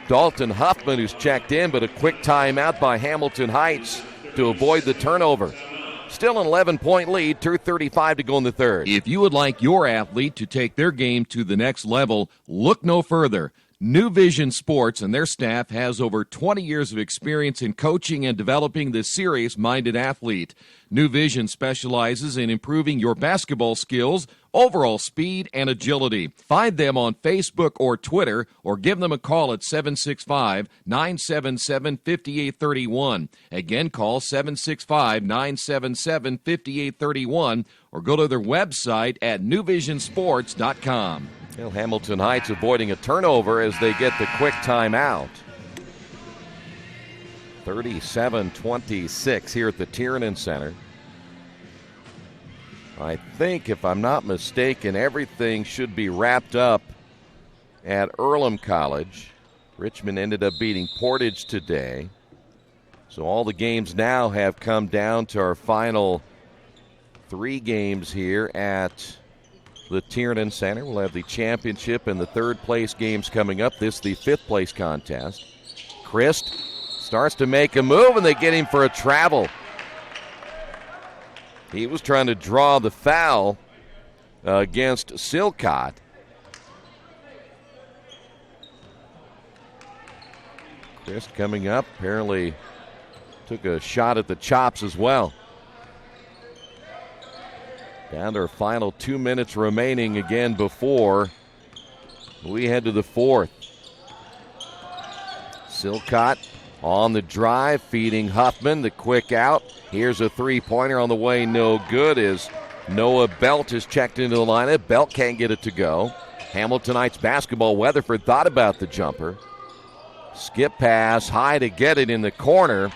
Dalton Huffman, who's checked in, but a quick timeout by Hamilton Heights to avoid the turnover. Still an 11-point lead, 2:35 to go in the third. If you would like your athlete to take their game to the next level, look no further. New Vision Sports and their staff has over 20 years of experience in coaching and developing the serious-minded athlete. New Vision specializes in improving your basketball skills, overall speed, and agility. Find them on Facebook or Twitter, or give them a call at 765-977-5831. Again, call 765-977-5831, or go to their website at newvisionsports.com. Well, Hamilton Heights avoiding a turnover as they get the quick timeout. 37-26 here at the Tiernan Center. I think, if I'm not mistaken, everything should be wrapped up at Earlham College. Richmond ended up beating Portage today. So all the games now have come down to our final 3 games here at the Tiernan Center. We'll have the championship and the third-place games coming up. This the fifth-place contest. Christ starts to make a move, and they get him for a travel. He was trying to draw the foul against Silcott. Christ coming up, apparently took a shot at the chops as well. Down to our final 2 minutes remaining again before we head to the fourth. Silcott on the drive, feeding Huffman, the quick out. Here's a three-pointer on the way, no good, as Noah Belt is checked into the lineup. Belt can't get it to go. Hamilton Heights basketball, Weatherford thought about the jumper. Skip pass, high to get it in the corner.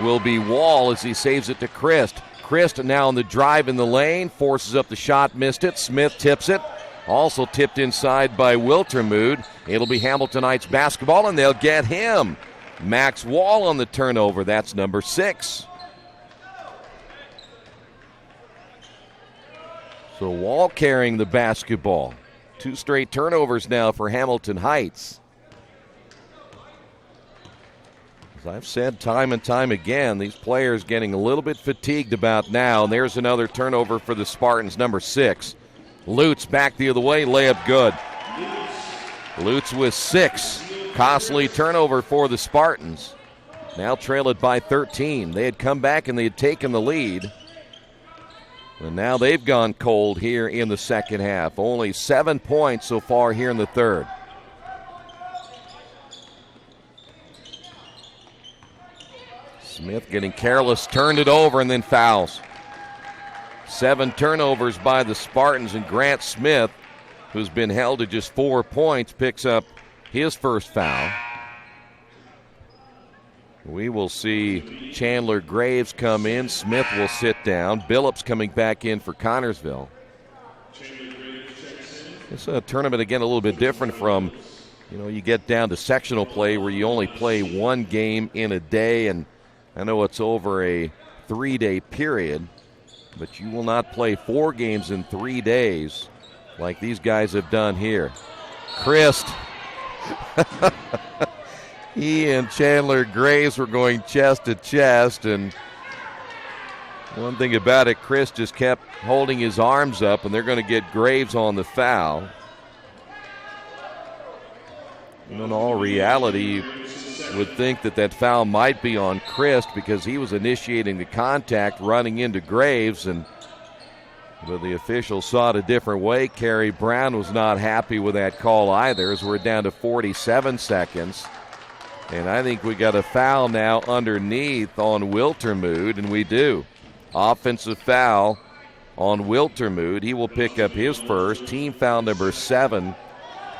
Will be Wall as he saves it to Christ. Christ now on the drive in the lane, forces up the shot, missed it. Smith tips it. Also tipped inside by Wiltermude. It'll be Hamilton Heights basketball, and they'll get him. Max Wall on the turnover. That's number 6. So Wall carrying the basketball. 2 straight turnovers now for Hamilton Heights. As I've said time and time again, these players getting a little bit fatigued about now. And there's another turnover for the Spartans, number 6. Lutz back the other way, layup good. Lutz with 6. Costly turnover for the Spartans. Now trail it by 13. They had come back and they had taken the lead. And now they've gone cold here in the second half. Only 7 points so far here in the third. Smith getting careless, turned it over, and then fouls. 7 turnovers by the Spartans, and Grant Smith, who's been held to just 4 points, picks up his first foul. We will see Chandler Graves come in. Smith will sit down. Billups coming back in for Connersville. It's a tournament, again, a little bit different from, you get down to sectional play where you only play 1 game in a day, and I know it's over a 3-day period, but you will not play 4 games in 3 days like these guys have done here. Christ. He and Chandler Graves were going chest to chest, and one thing about it, Chris just kept holding his arms up, and they're going to get Graves on the foul. In all reality, would think that foul might be on Christ because he was initiating the contact running into Graves, but the official saw it a different way. Kerry Brown was not happy with that call either, as we're down to 47 seconds. And I think we got a foul now underneath on Wiltermude, and we do. Offensive foul on Wiltermude. He will pick up his first. Team foul number 7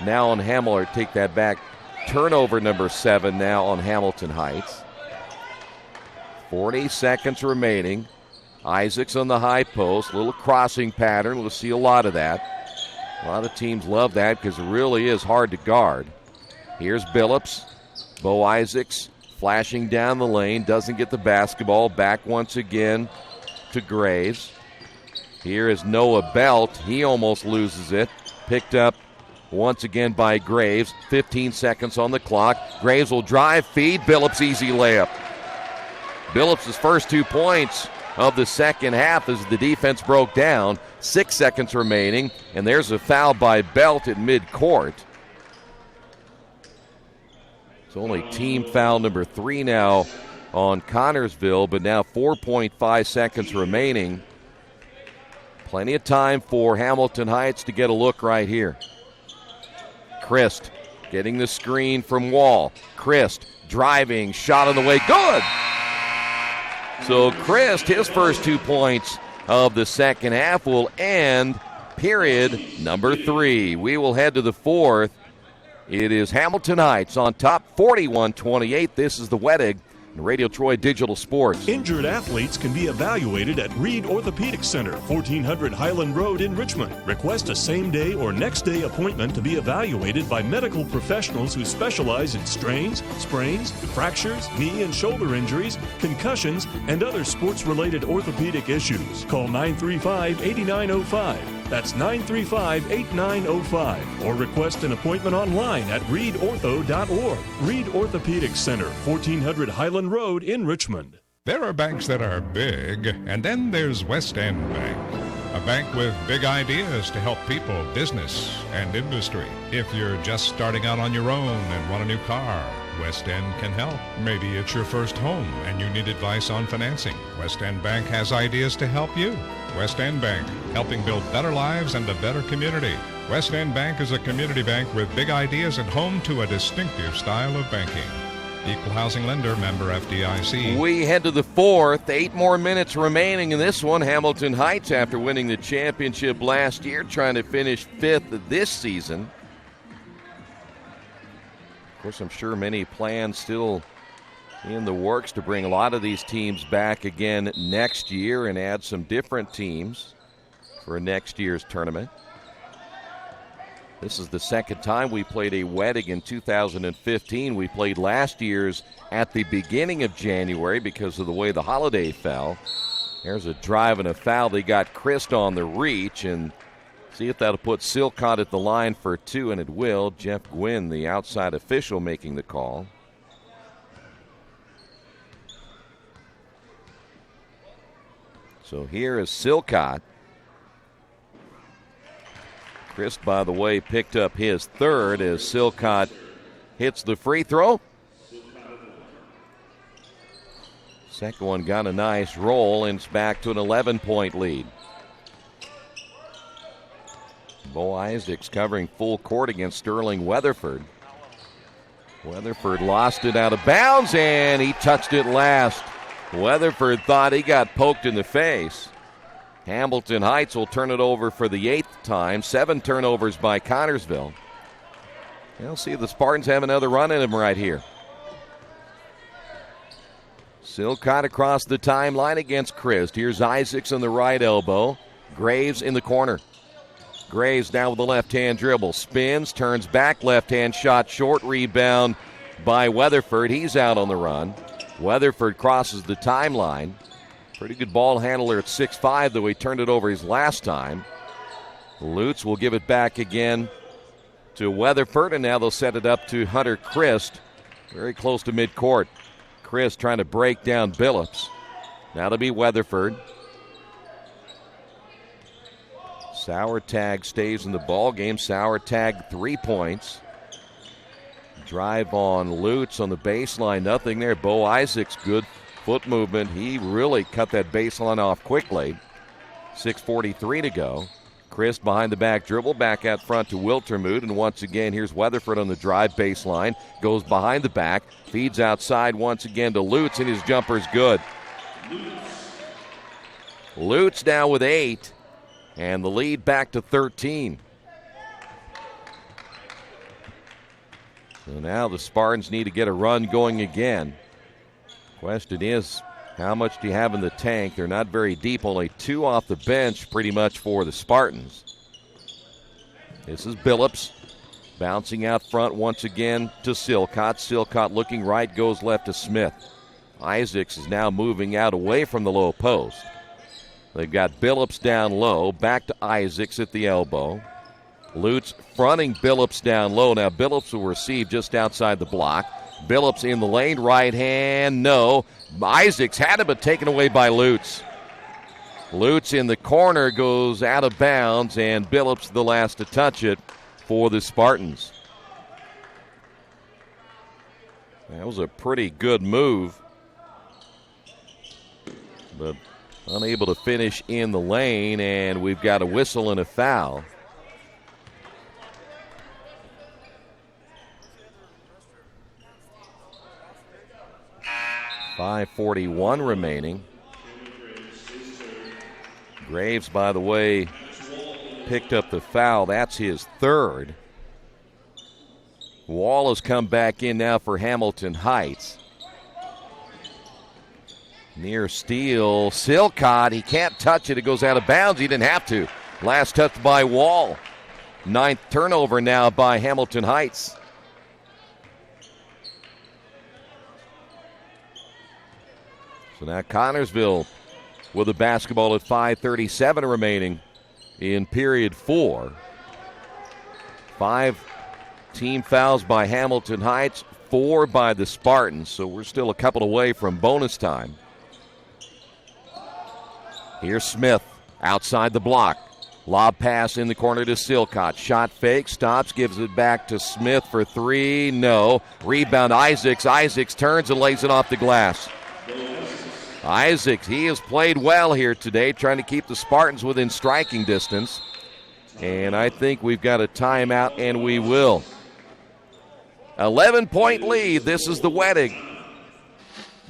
now on Hamilton. Take that back. Turnover number 7 now on Hamilton Heights. 40 seconds remaining. Isaacs on the high post. Little crossing pattern. We'll see a lot of that. A lot of teams love that because it really is hard to guard. Here's Billups. Bo Isaacs flashing down the lane. Doesn't get the basketball. Back once again to Graves. Here is Noah Belt. He almost loses it. Picked up once again by Graves. 15 seconds on the clock. Graves will drive, feed. Billups easy layup. Billups' first 2 points of the second half as the defense broke down. 6 seconds remaining, and there's a foul by Belt at midcourt. It's only team foul number 3 now on Connersville, but now 4.5 seconds remaining. Plenty of time for Hamilton Heights to get a look right here. Christ getting the screen from Wall. Christ driving, shot on the way, good! So Christ, his first 2 points of the second half will end period number 3. We will head to the fourth. It is Hamilton Heights on top, 41-28. This is the Wettig Radio Troy Digital Sports. Injured athletes can be evaluated at Reed Orthopedic Center, 1400 Highland Road in Richmond. Request a same-day or next-day appointment to be evaluated by medical professionals who specialize in strains, sprains, fractures, knee and shoulder injuries, concussions, and other sports-related orthopedic issues. Call 935-8905. That's 935-8905. Or request an appointment online at reedortho.org. Reed Orthopedic Center, 1400 Highland Road in Richmond. There are banks that are big, and then there's West End Bank. A bank with big ideas to help people, business, and industry. If you're just starting out on your own and want a new car, West End can help. Maybe it's your first home and you need advice on financing. West End Bank has ideas to help you. West End Bank, helping build better lives and a better community. West End Bank is a community bank with big ideas and home to a distinctive style of banking. Equal housing lender, member FDIC. We head to the fourth. 8 more minutes remaining in this one. Hamilton Heights, after winning the championship last year, trying to finish 5th this season. Of course, I'm sure many plans still in the works to bring a lot of these teams back again next year and add some different teams for next year's tournament. This is the second time we played a Wettig in 2015. We played last year's at the beginning of January because of the way the holiday fell. There's a drive and a foul. They got Christ on the reach, and see if that'll put Silcott at the line for 2, and it will. Jeff Gwynn, the outside official, making the call. So here is Silcott. Christ, by the way, picked up his third as Silcott hits the free throw. Second one got a nice roll, and it's back to an 11-point lead. Bo Isaacs covering full court against Sterling Weatherford. Weatherford lost it out of bounds, and he touched it last. Weatherford thought he got poked in the face. Hamilton Heights will turn it over for the 8th time. 7 turnovers by Connersville. We'll see if the Spartans have another run in them right here. Silcott across the timeline against Christ. Here's Isaacs on the right elbow. Graves in the corner. Graves now with the left-hand dribble. Spins, turns back, left-hand shot, short rebound by Weatherford. He's out on the run. Weatherford crosses the timeline. Pretty good ball handler at 6'5", though he turned it over his last time. Lutz will give it back again to Weatherford, and now they'll set it up to Hunter Christ, very close to midcourt. Christ trying to break down Billups. Now to be Weatherford. Sauertag stays in the ball game. Sauertag 3 points. Drive on Lutz on the baseline. Nothing there. Bo Isaacs, good foot movement. He really cut that baseline off quickly. 6:43 to go. Christ behind the back dribble, back out front to Wiltermuth. And once again, here's Weatherford on the drive baseline. Goes behind the back. Feeds outside once again to Lutz, and his jumper's good. Lutz now with 8. And the lead back to 13. So now the Spartans need to get a run going again. Question is, how much do you have in the tank? They're not very deep, only 2 off the bench pretty much for the Spartans. This is Billups bouncing out front once again to Silcott. Silcott looking right, goes left to Smith. Isaacs is now moving out away from the low post. They've got Billups down low, back to Isaacs at the elbow. Lutz fronting Billups down low. Now Billups will receive just outside the block. Billups in the lane, right hand, no. Isaacs had it, but taken away by Lutz. Lutz in the corner goes out of bounds, and Billups the last to touch it for the Spartans. That was a pretty good move, but unable to finish in the lane, and we've got a whistle and a foul. .541 remaining. Graves, by the way, picked up the foul. That's his third. Wall has come back in now for Hamilton Heights. Near steal. Silcott, he can't touch it. It goes out of bounds. He didn't have to. Last touch by Wall. 9th turnover now by Hamilton Heights. So now Connersville with the basketball at 5:37 remaining in period 4. 5 team fouls by Hamilton Heights, 4 by the Spartans, so we're still a couple away from bonus time. Here's Smith outside the block. Lob pass in the corner to Silcott. Shot fake, stops, gives it back to Smith for 3. No. Rebound Isaacs. Isaacs turns and lays it off the glass. Isaacs, he has played well here today, trying to keep the Spartans within striking distance. And I think we've got a timeout, and we will. 11-point lead. This is the Wedding.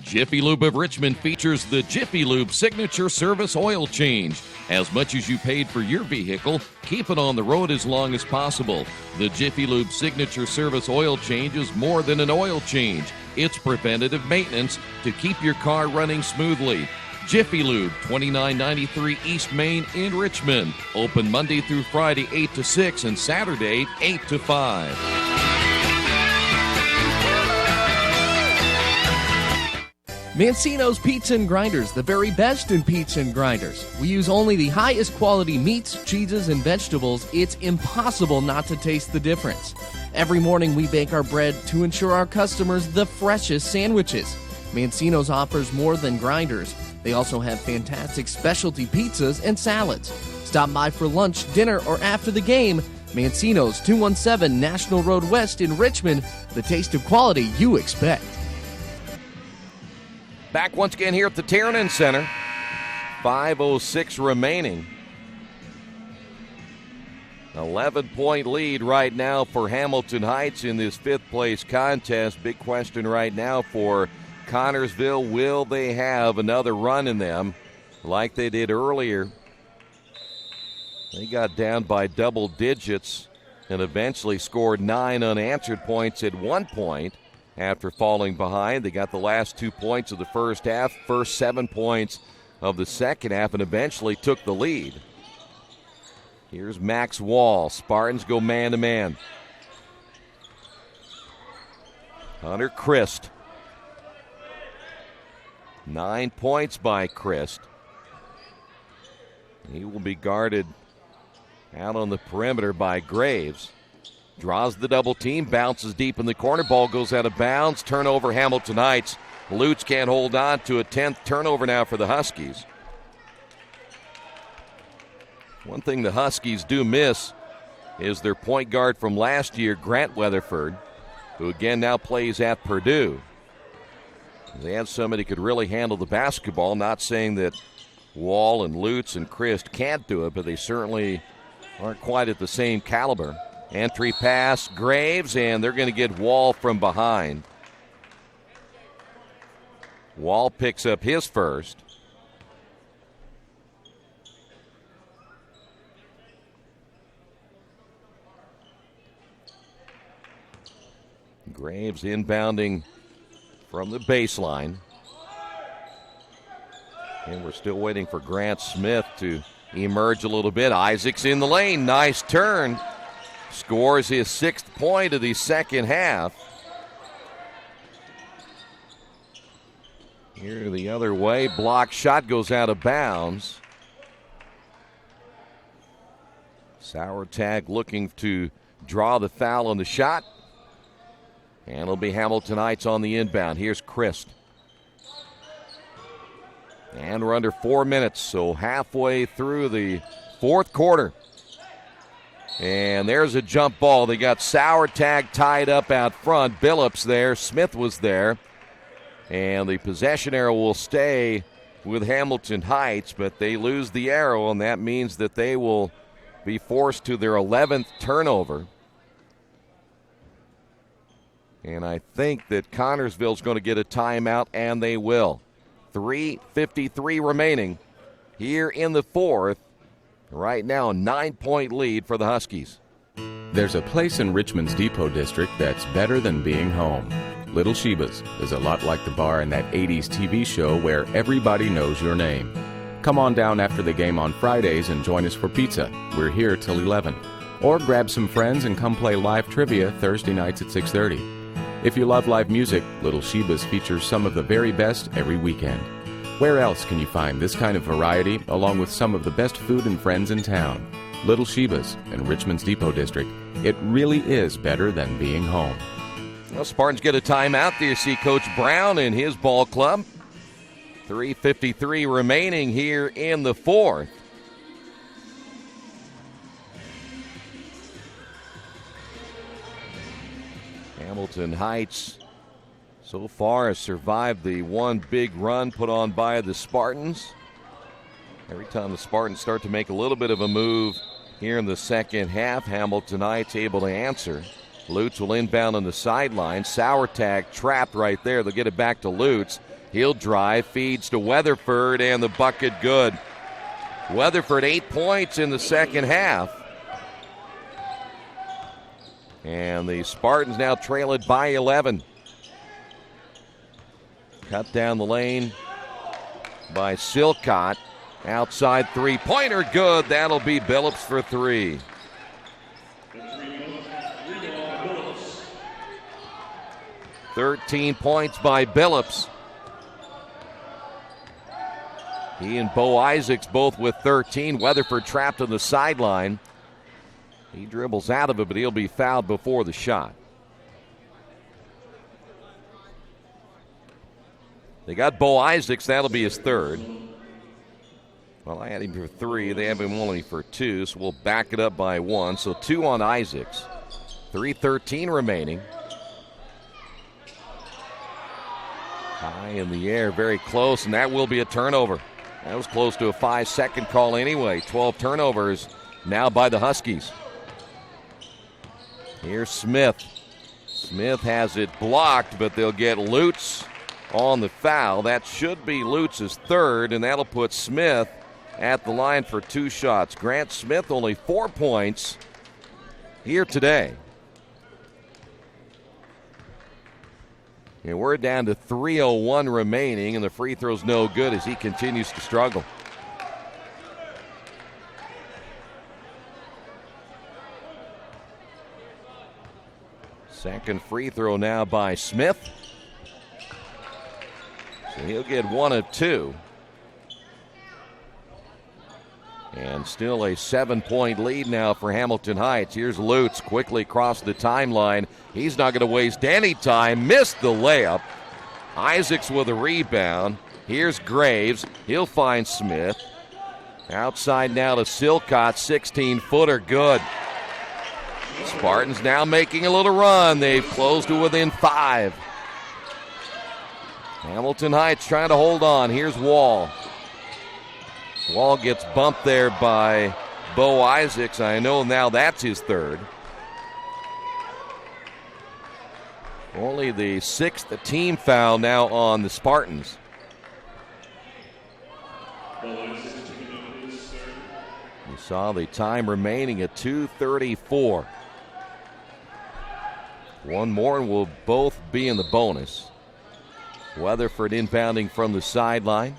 Jiffy Lube of Richmond features the Jiffy Lube Signature Service Oil Change. As much as you paid for your vehicle, keep it on the road as long as possible. The Jiffy Lube Signature Service Oil Change is more than an oil change. It's preventative maintenance to keep your car running smoothly. Jiffy Lube, 2993 East Main in Richmond. Open Monday through Friday, 8 to 6, and Saturday, 8 to 5. Mancino's Pizza and Grinders, the very best in pizza and grinders. We use only the highest quality meats, cheeses, and vegetables. It's impossible not to taste the difference. Every morning we bake our bread to ensure our customers the freshest sandwiches. Mancino's offers more than grinders. They also have fantastic specialty pizzas and salads. Stop by for lunch, dinner, or after the game. Mancino's, 217 National Road West in Richmond. The taste of quality you expect. Back once again here at the Tiernan Center. 5:06 remaining. 11-point lead right now for Hamilton Heights in this 5th place contest. Big question right now for Connersville. Will they have another run in them like they did earlier? They got down by double digits and eventually scored 9 unanswered points at one point. After falling behind, they got the last 2 points of the first half, first 7 points of the second half, and eventually took the lead. Here's Max Wall. Spartans go man-to-man. Hunter Christ. 9 points by Christ. He will be guarded out on the perimeter by Graves. Draws the double team, bounces deep in the corner. Ball goes out of bounds. Turnover, Hamilton Heights. Lutz can't hold on to a 10th turnover now for the Huskies. One thing the Huskies do miss is their point guard from last year, Grant Weatherford, who again now plays at Purdue. They had somebody who could really handle the basketball. Not saying that Wall and Lutz and Christ can't do it, but they certainly aren't quite at the same caliber. Entry pass, Graves, and they're going to get Wall from behind. Wall picks up his first. Graves inbounding from the baseline. And we're still waiting for Grant Smith to emerge a little bit. Isaacs in the lane, nice turn. Scores his 6th point of the second half. Here the other way. Block shot goes out of bounds. Sauertag looking to draw the foul on the shot. And it'll be Hamilton Heights on the inbound. Here's Christ. And we're under 4 minutes, so halfway through the fourth quarter. And there's a jump ball. They got Sauertag tied up out front. Billups there. Smith was there. And the possession arrow will stay with Hamilton Heights, but they lose the arrow, and that means that they will be forced to their 11th turnover. And I think that Connersville's going to get a timeout, and they will. 3:53 remaining here in the fourth. Right now, a 9-point lead for the Huskies. There's a place in Richmond's Depot District that's better than being home. Little Sheba's is a lot like the bar in that 80s TV show where everybody knows your name. Come on down after the game on Fridays and join us for pizza. We're here till 11. Or grab some friends and come play live trivia Thursday nights at 6:30. If you love live music, Little Sheba's features some of the very best every weekend. Where else can you find this kind of variety along with some of the best food and friends in town? Little Sheba's in Richmond's Depot District. It really is better than being home. Well, Spartans get a timeout. There you see Coach Brown and his ball club. 3:53 remaining here in the fourth. Hamilton Heights so far has survived the one big run put on by the Spartans. Every time the Spartans start to make a little bit of a move here in the second half, Hamilton Heights able to answer. Lutz will inbound on the sideline. Sauertag trapped right there. They'll get it back to Lutz. He'll drive, feeds to Weatherford, and the bucket good. Weatherford 8 points in the second half. And the Spartans now trail it by 11. Cut down the lane by Silcott. Outside three-pointer good. That'll be Billups for three. "13 points by Billups. He and Bo Isaacs both with 13. Weatherford trapped on the sideline. He dribbles out of it, but he'll be fouled before the shot. They got Bo Isaacs. That'll be his third. Well, I had him for 3. They have him only for 2, so we'll back it up by 1. So 2 on Isaacs. 3:13 remaining. High in the air, very close, and that will be a turnover. That was close to a 5-second call anyway. 12 turnovers now by the Huskies. Here's Smith. Smith has it blocked, but they'll get Lutz on the foul. That should be Lutz's third, and that'll put Smith at the line for 2 shots. Grant Smith only 4 points here today. And we're down to 3:01 remaining, and the free throw's no good as he continues to struggle. Second free throw now by Smith. So he'll get 1 of 2. And still a 7-point lead now for Hamilton Heights. Here's Lutz quickly across the timeline. He's not going to waste any time. Missed the layup. Isaacs with a rebound. Here's Graves. He'll find Smith. Outside now to Silcott. 16-footer good. Spartans now making a little run. They've closed to within 5. Hamilton Heights trying to hold on. Here's Wall. Wall gets bumped there by Bo Isaacs. I know now that's his third. Only the 6th team foul now on the Spartans. You saw the time remaining at 2:34. One more and we'll both be in the bonus. Weatherford inbounding from the sideline.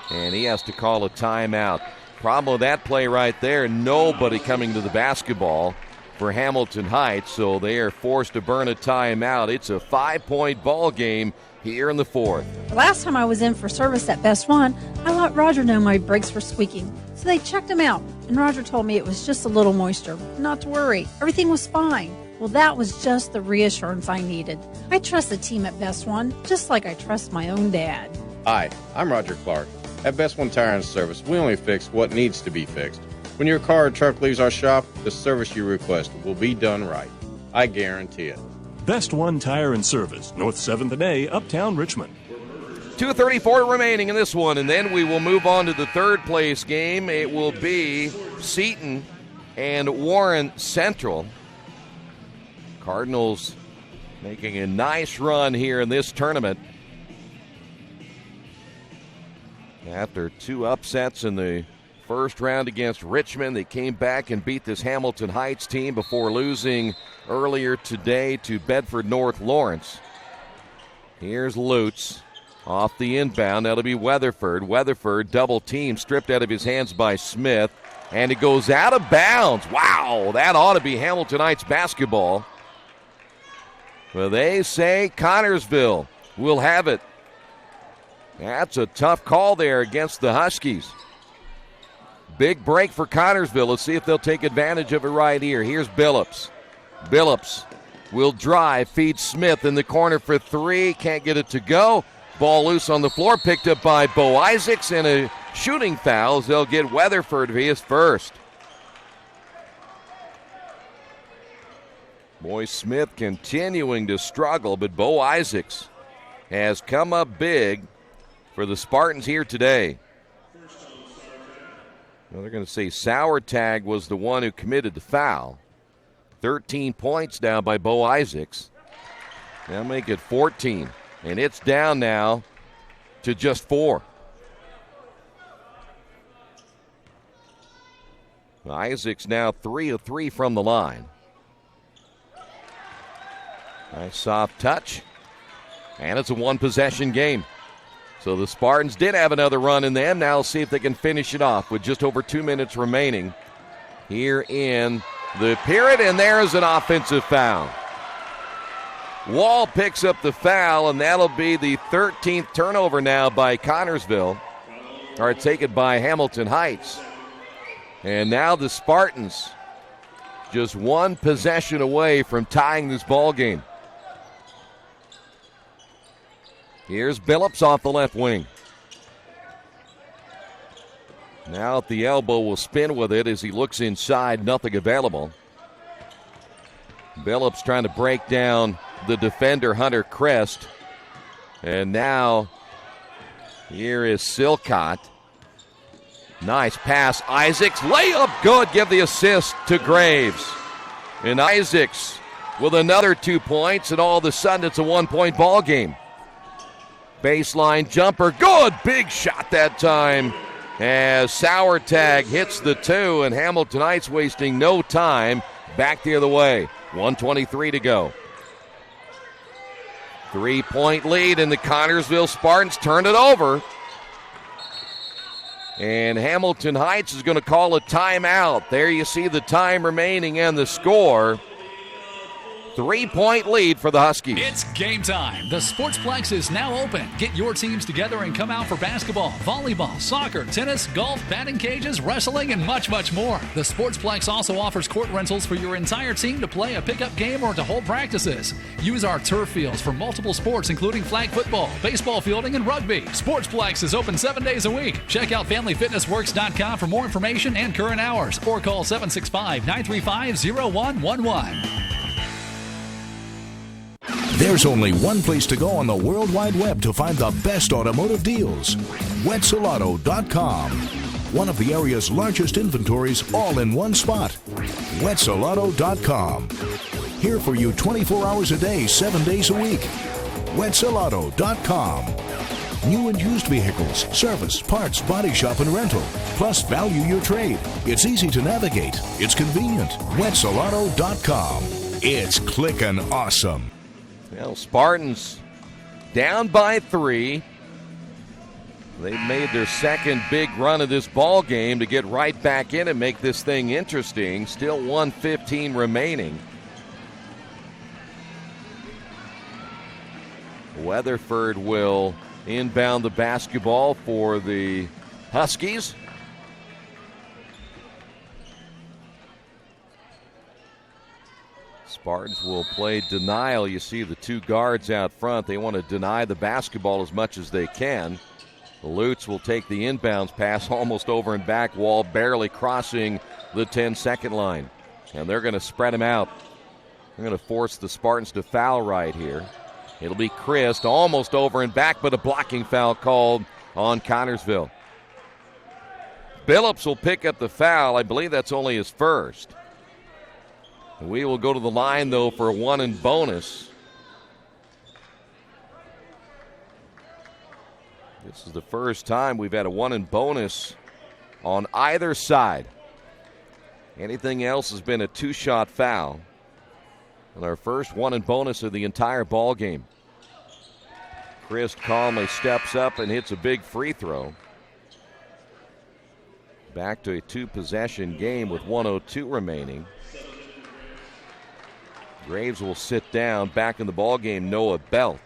And he has to call a timeout. Problem with that play right there, nobody coming to the basketball. for Hamilton Heights, so they are forced to burn a timeout. It's a 5-point ball game here in the fourth. The last time I was in for service at Best One, I let Roger know my brakes were squeaking. So they checked them out, and Roger told me it was just a little moisture. Not to worry, everything was fine. Well, that was just the reassurance I needed. I trust the team at Best One, just like I trust my own dad. Hi, I'm Roger Clark. At Best One Tire and Service, we only fix what needs to be fixed. When your car or truck leaves our shop, the service you request will be done right. I guarantee it. Best One Tire and Service, North 7th and A, Uptown Richmond. 2:34 remaining in this one, and then we will move on to the third place game. It will be Seton and Warren Central. Cardinals making a nice run here in this tournament. After two upsets in the first round against Richmond, they came back and beat this Hamilton Heights team before losing earlier today to Bedford North Lawrence. Here's Lutz off the inbound. That'll be Weatherford. Weatherford double team stripped out of his hands by Smith, and it goes out of bounds. Wow, that ought to be Hamilton Heights basketball. Well, they say Connersville will have it. That's a tough call there against the Huskies. Big break for Connersville. Let's see if they'll take advantage of it right here. Here's Billups. Billups will drive, feed Smith in the corner for three. Can't get it to go. Ball loose on the floor, picked up by Bo Isaacs, and a shooting foul as they'll get Weatherford his first. Boy, Smith continuing to struggle, but Bo Isaacs has come up big for the Spartans here today. Well, they're going to say Sauertag was the one who committed the foul. 13 points down by Bo Isaacs. They'll make it 14. And it's down now to just 4. Isaacs now 3 of 3 from the line. Nice soft touch. And it's a one-possession game. So the Spartans did have another run in them. Now see if they can finish it off with just over 2 minutes remaining here in the period. And there's an offensive foul. Wall picks up the foul, and that'll be the 13th turnover now by Connersville, or taken by Hamilton Heights. And now the Spartans just one possession away from tying this ball game. Here's Billups off the left wing. Now at the elbow, will spin with it as he looks inside, nothing available. Billups trying to break down the defender, Hunter Crest. And now here is Silcott. Nice pass. Isaacs, layup good. Give the assist to Graves. And Isaacs with another 2 points, and all of a sudden it's a 1-point ball game. Baseline jumper, good. Big shot that time as Sauertag hits the 2, and Hamilton Heights wasting no time. Back the other way. 1:23 to go. 3-point lead, and the Connersville Spartans turn it over. And Hamilton Heights is going to call a timeout. There you see the time remaining and the score. 3-point lead for the Huskies. It's game time. The Sportsplex is now open. Get your teams together and come out for basketball, volleyball, soccer, tennis, golf, batting cages, wrestling, and much, much more. The Sportsplex also offers court rentals for your entire team to play a pickup game or to hold practices. Use our turf fields for multiple sports, including flag football, baseball fielding, and rugby. Sportsplex is open 7 days a week. Check out FamilyFitnessWorks.com for more information and current hours, or call 765-935-0111. There's only one place to go on the World Wide Web to find the best automotive deals. Wetzelauto.com. One of the area's largest inventories all in one spot. Wetzelauto.com. Here for you 24 hours a day, 7 days a week. Wetzelauto.com. New and used vehicles, service, parts, body shop, and rental. Plus, value your trade. It's easy to navigate. It's convenient. Wetzelauto.com. It's clickin' awesome. Well, Spartans down by 3. They made their second big run of this ball game to get right back in and make this thing interesting. Still 1:15 remaining. Weatherford will inbound the basketball for the Huskies. Spartans will play denial. You see the two guards out front. They want to deny the basketball as much as they can. The Lutes will take the inbounds pass almost over and back. Wall barely crossing the 10-second line. And they're going to spread him out. They're going to force the Spartans to foul right here. It'll be Christ almost over and back, but a blocking foul called on Connersville. Billups will pick up the foul. I believe that's only his first. We will go to the line, though, for a 1 and bonus. This is the first time we've had a 1 and bonus on either side. Anything else has been a 2-shot foul. And our first 1 and bonus of the entire ball game. Christ calmly steps up and hits a big free throw. Back to a 2-possession game with 1:02 remaining. Graves will sit down. Back in the ball game, Noah Belt.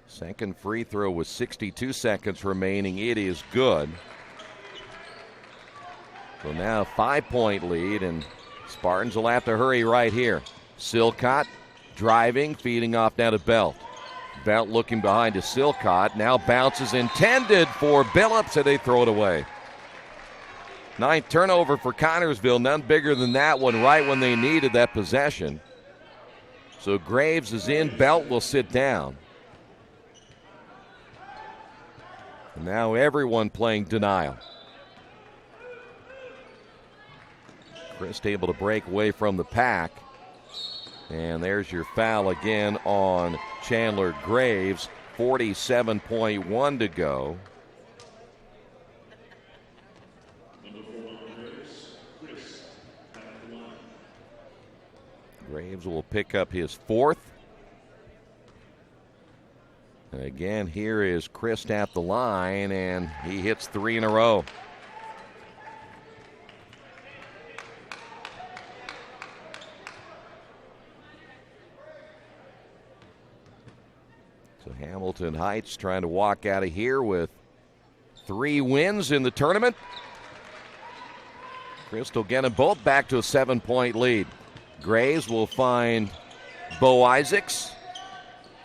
Second free throw with 62 seconds remaining. It is good. So now a 5-point lead, and Spartans will have to hurry right here. Silcott driving, feeding off now to Belt. Belt looking behind to Silcott. Now bounces intended for Billups, and they throw it away. 9th turnover for Connersville. None bigger than that one right when they needed that possession. So Graves is in. Belt will sit down. And now everyone playing denial. Christ able to break away from the pack. And there's your foul again on Chandler Graves. 47.1 to go. Graves will pick up his 4th. And again, here is Christ at the line, and he hits 3 in a row. So Hamilton Heights trying to walk out of here with 3 wins in the tournament. Christ will get them both back to a 7-point lead. Graves will find Bo Isaacs.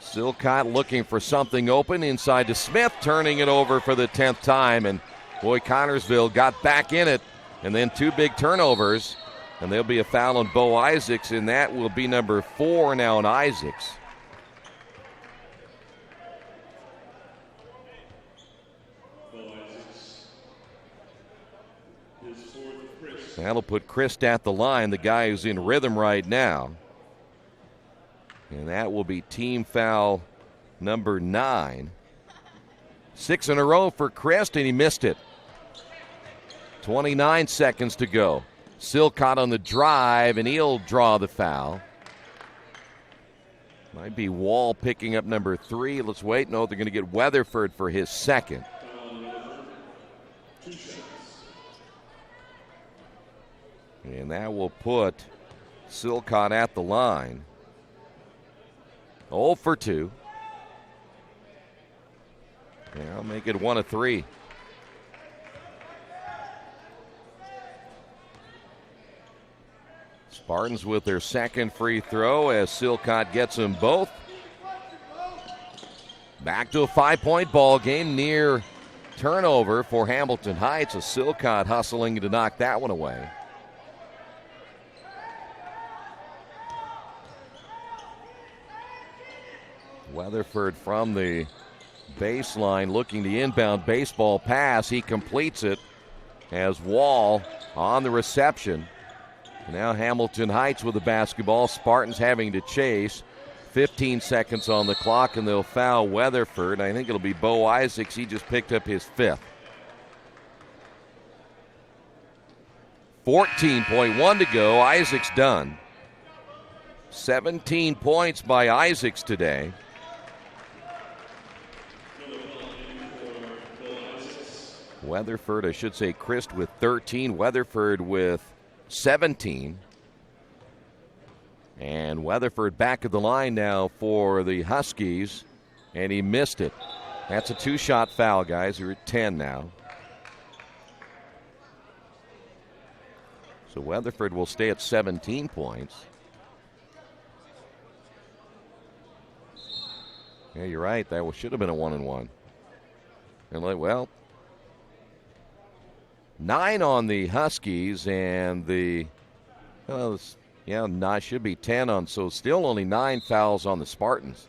Silcott looking for something open inside to Smith, turning it over for the 10th time. And boy, Connersville got back in it. And then 2 big turnovers. And there'll be a foul on Bo Isaacs, and that will be number 4 now on Isaacs. That'll put Christ at the line, the guy who's in rhythm right now. And that will be team foul number 9. 6 in a row for Christ, and he missed it. 29 seconds to go. Silcott on the drive, and he'll draw the foul. Might be Wall picking up number 3. Let's wait. No, they're going to get Weatherford for his 2nd. And that will put Silcott at the line. 0 for 2. Yeah, I'll make it 1 of 3. Spartans with their 2nd free throw as Silcott gets them both. Back to a 5-point ball game. Near turnover for Hamilton Heights. A Silcott hustling to knock that one away. Weatherford from the baseline looking to inbound baseball pass. He completes it as Wall on the reception. Now Hamilton Heights with the basketball. Spartans having to chase. 15 seconds on the clock, and they'll foul Weatherford. I think it'll be Bo Isaacs. He just picked up his 5th. 14.1 to go. Isaacs done. 17 points by Isaacs today. Weatherford, I should say Christ with 13. Weatherford with 17. And Weatherford back at the line now for the Huskies. And he missed it. That's a 2-shot foul, guys. We're at 10 now. So Weatherford will stay at 17 points. Yeah, you're right. That should have been a 1-and-1. And well, 9 on the Huskies, and should be 10 on. So still only 9 fouls on the Spartans.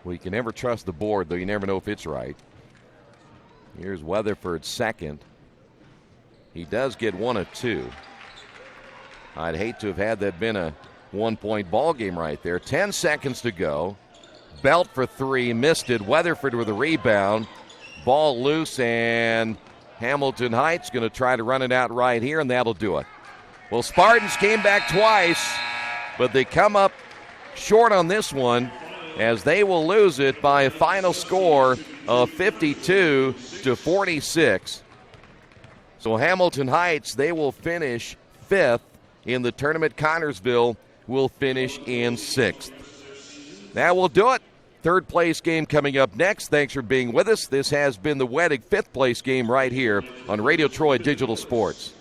Well, you can never trust the board, though. You never know if it's right. Here's Weatherford second. He does get 1 of 2. I'd hate to have had that been a 1-point ball game right there. 10 seconds to go. Belt for 3, missed it. Weatherford with a rebound. Ball loose, and Hamilton Heights going to try to run it out right here, and that'll do it. Well, Spartans came back twice, but they come up short on this one, as they will lose it by a final score of 52-46. So Hamilton Heights, they will finish 5th in the tournament. Connersville will finish in 6th. That will do it. Third place game coming up next. Thanks for being with us. This has been the Wedig 5th place game right here on Radio Troy Digital Sports.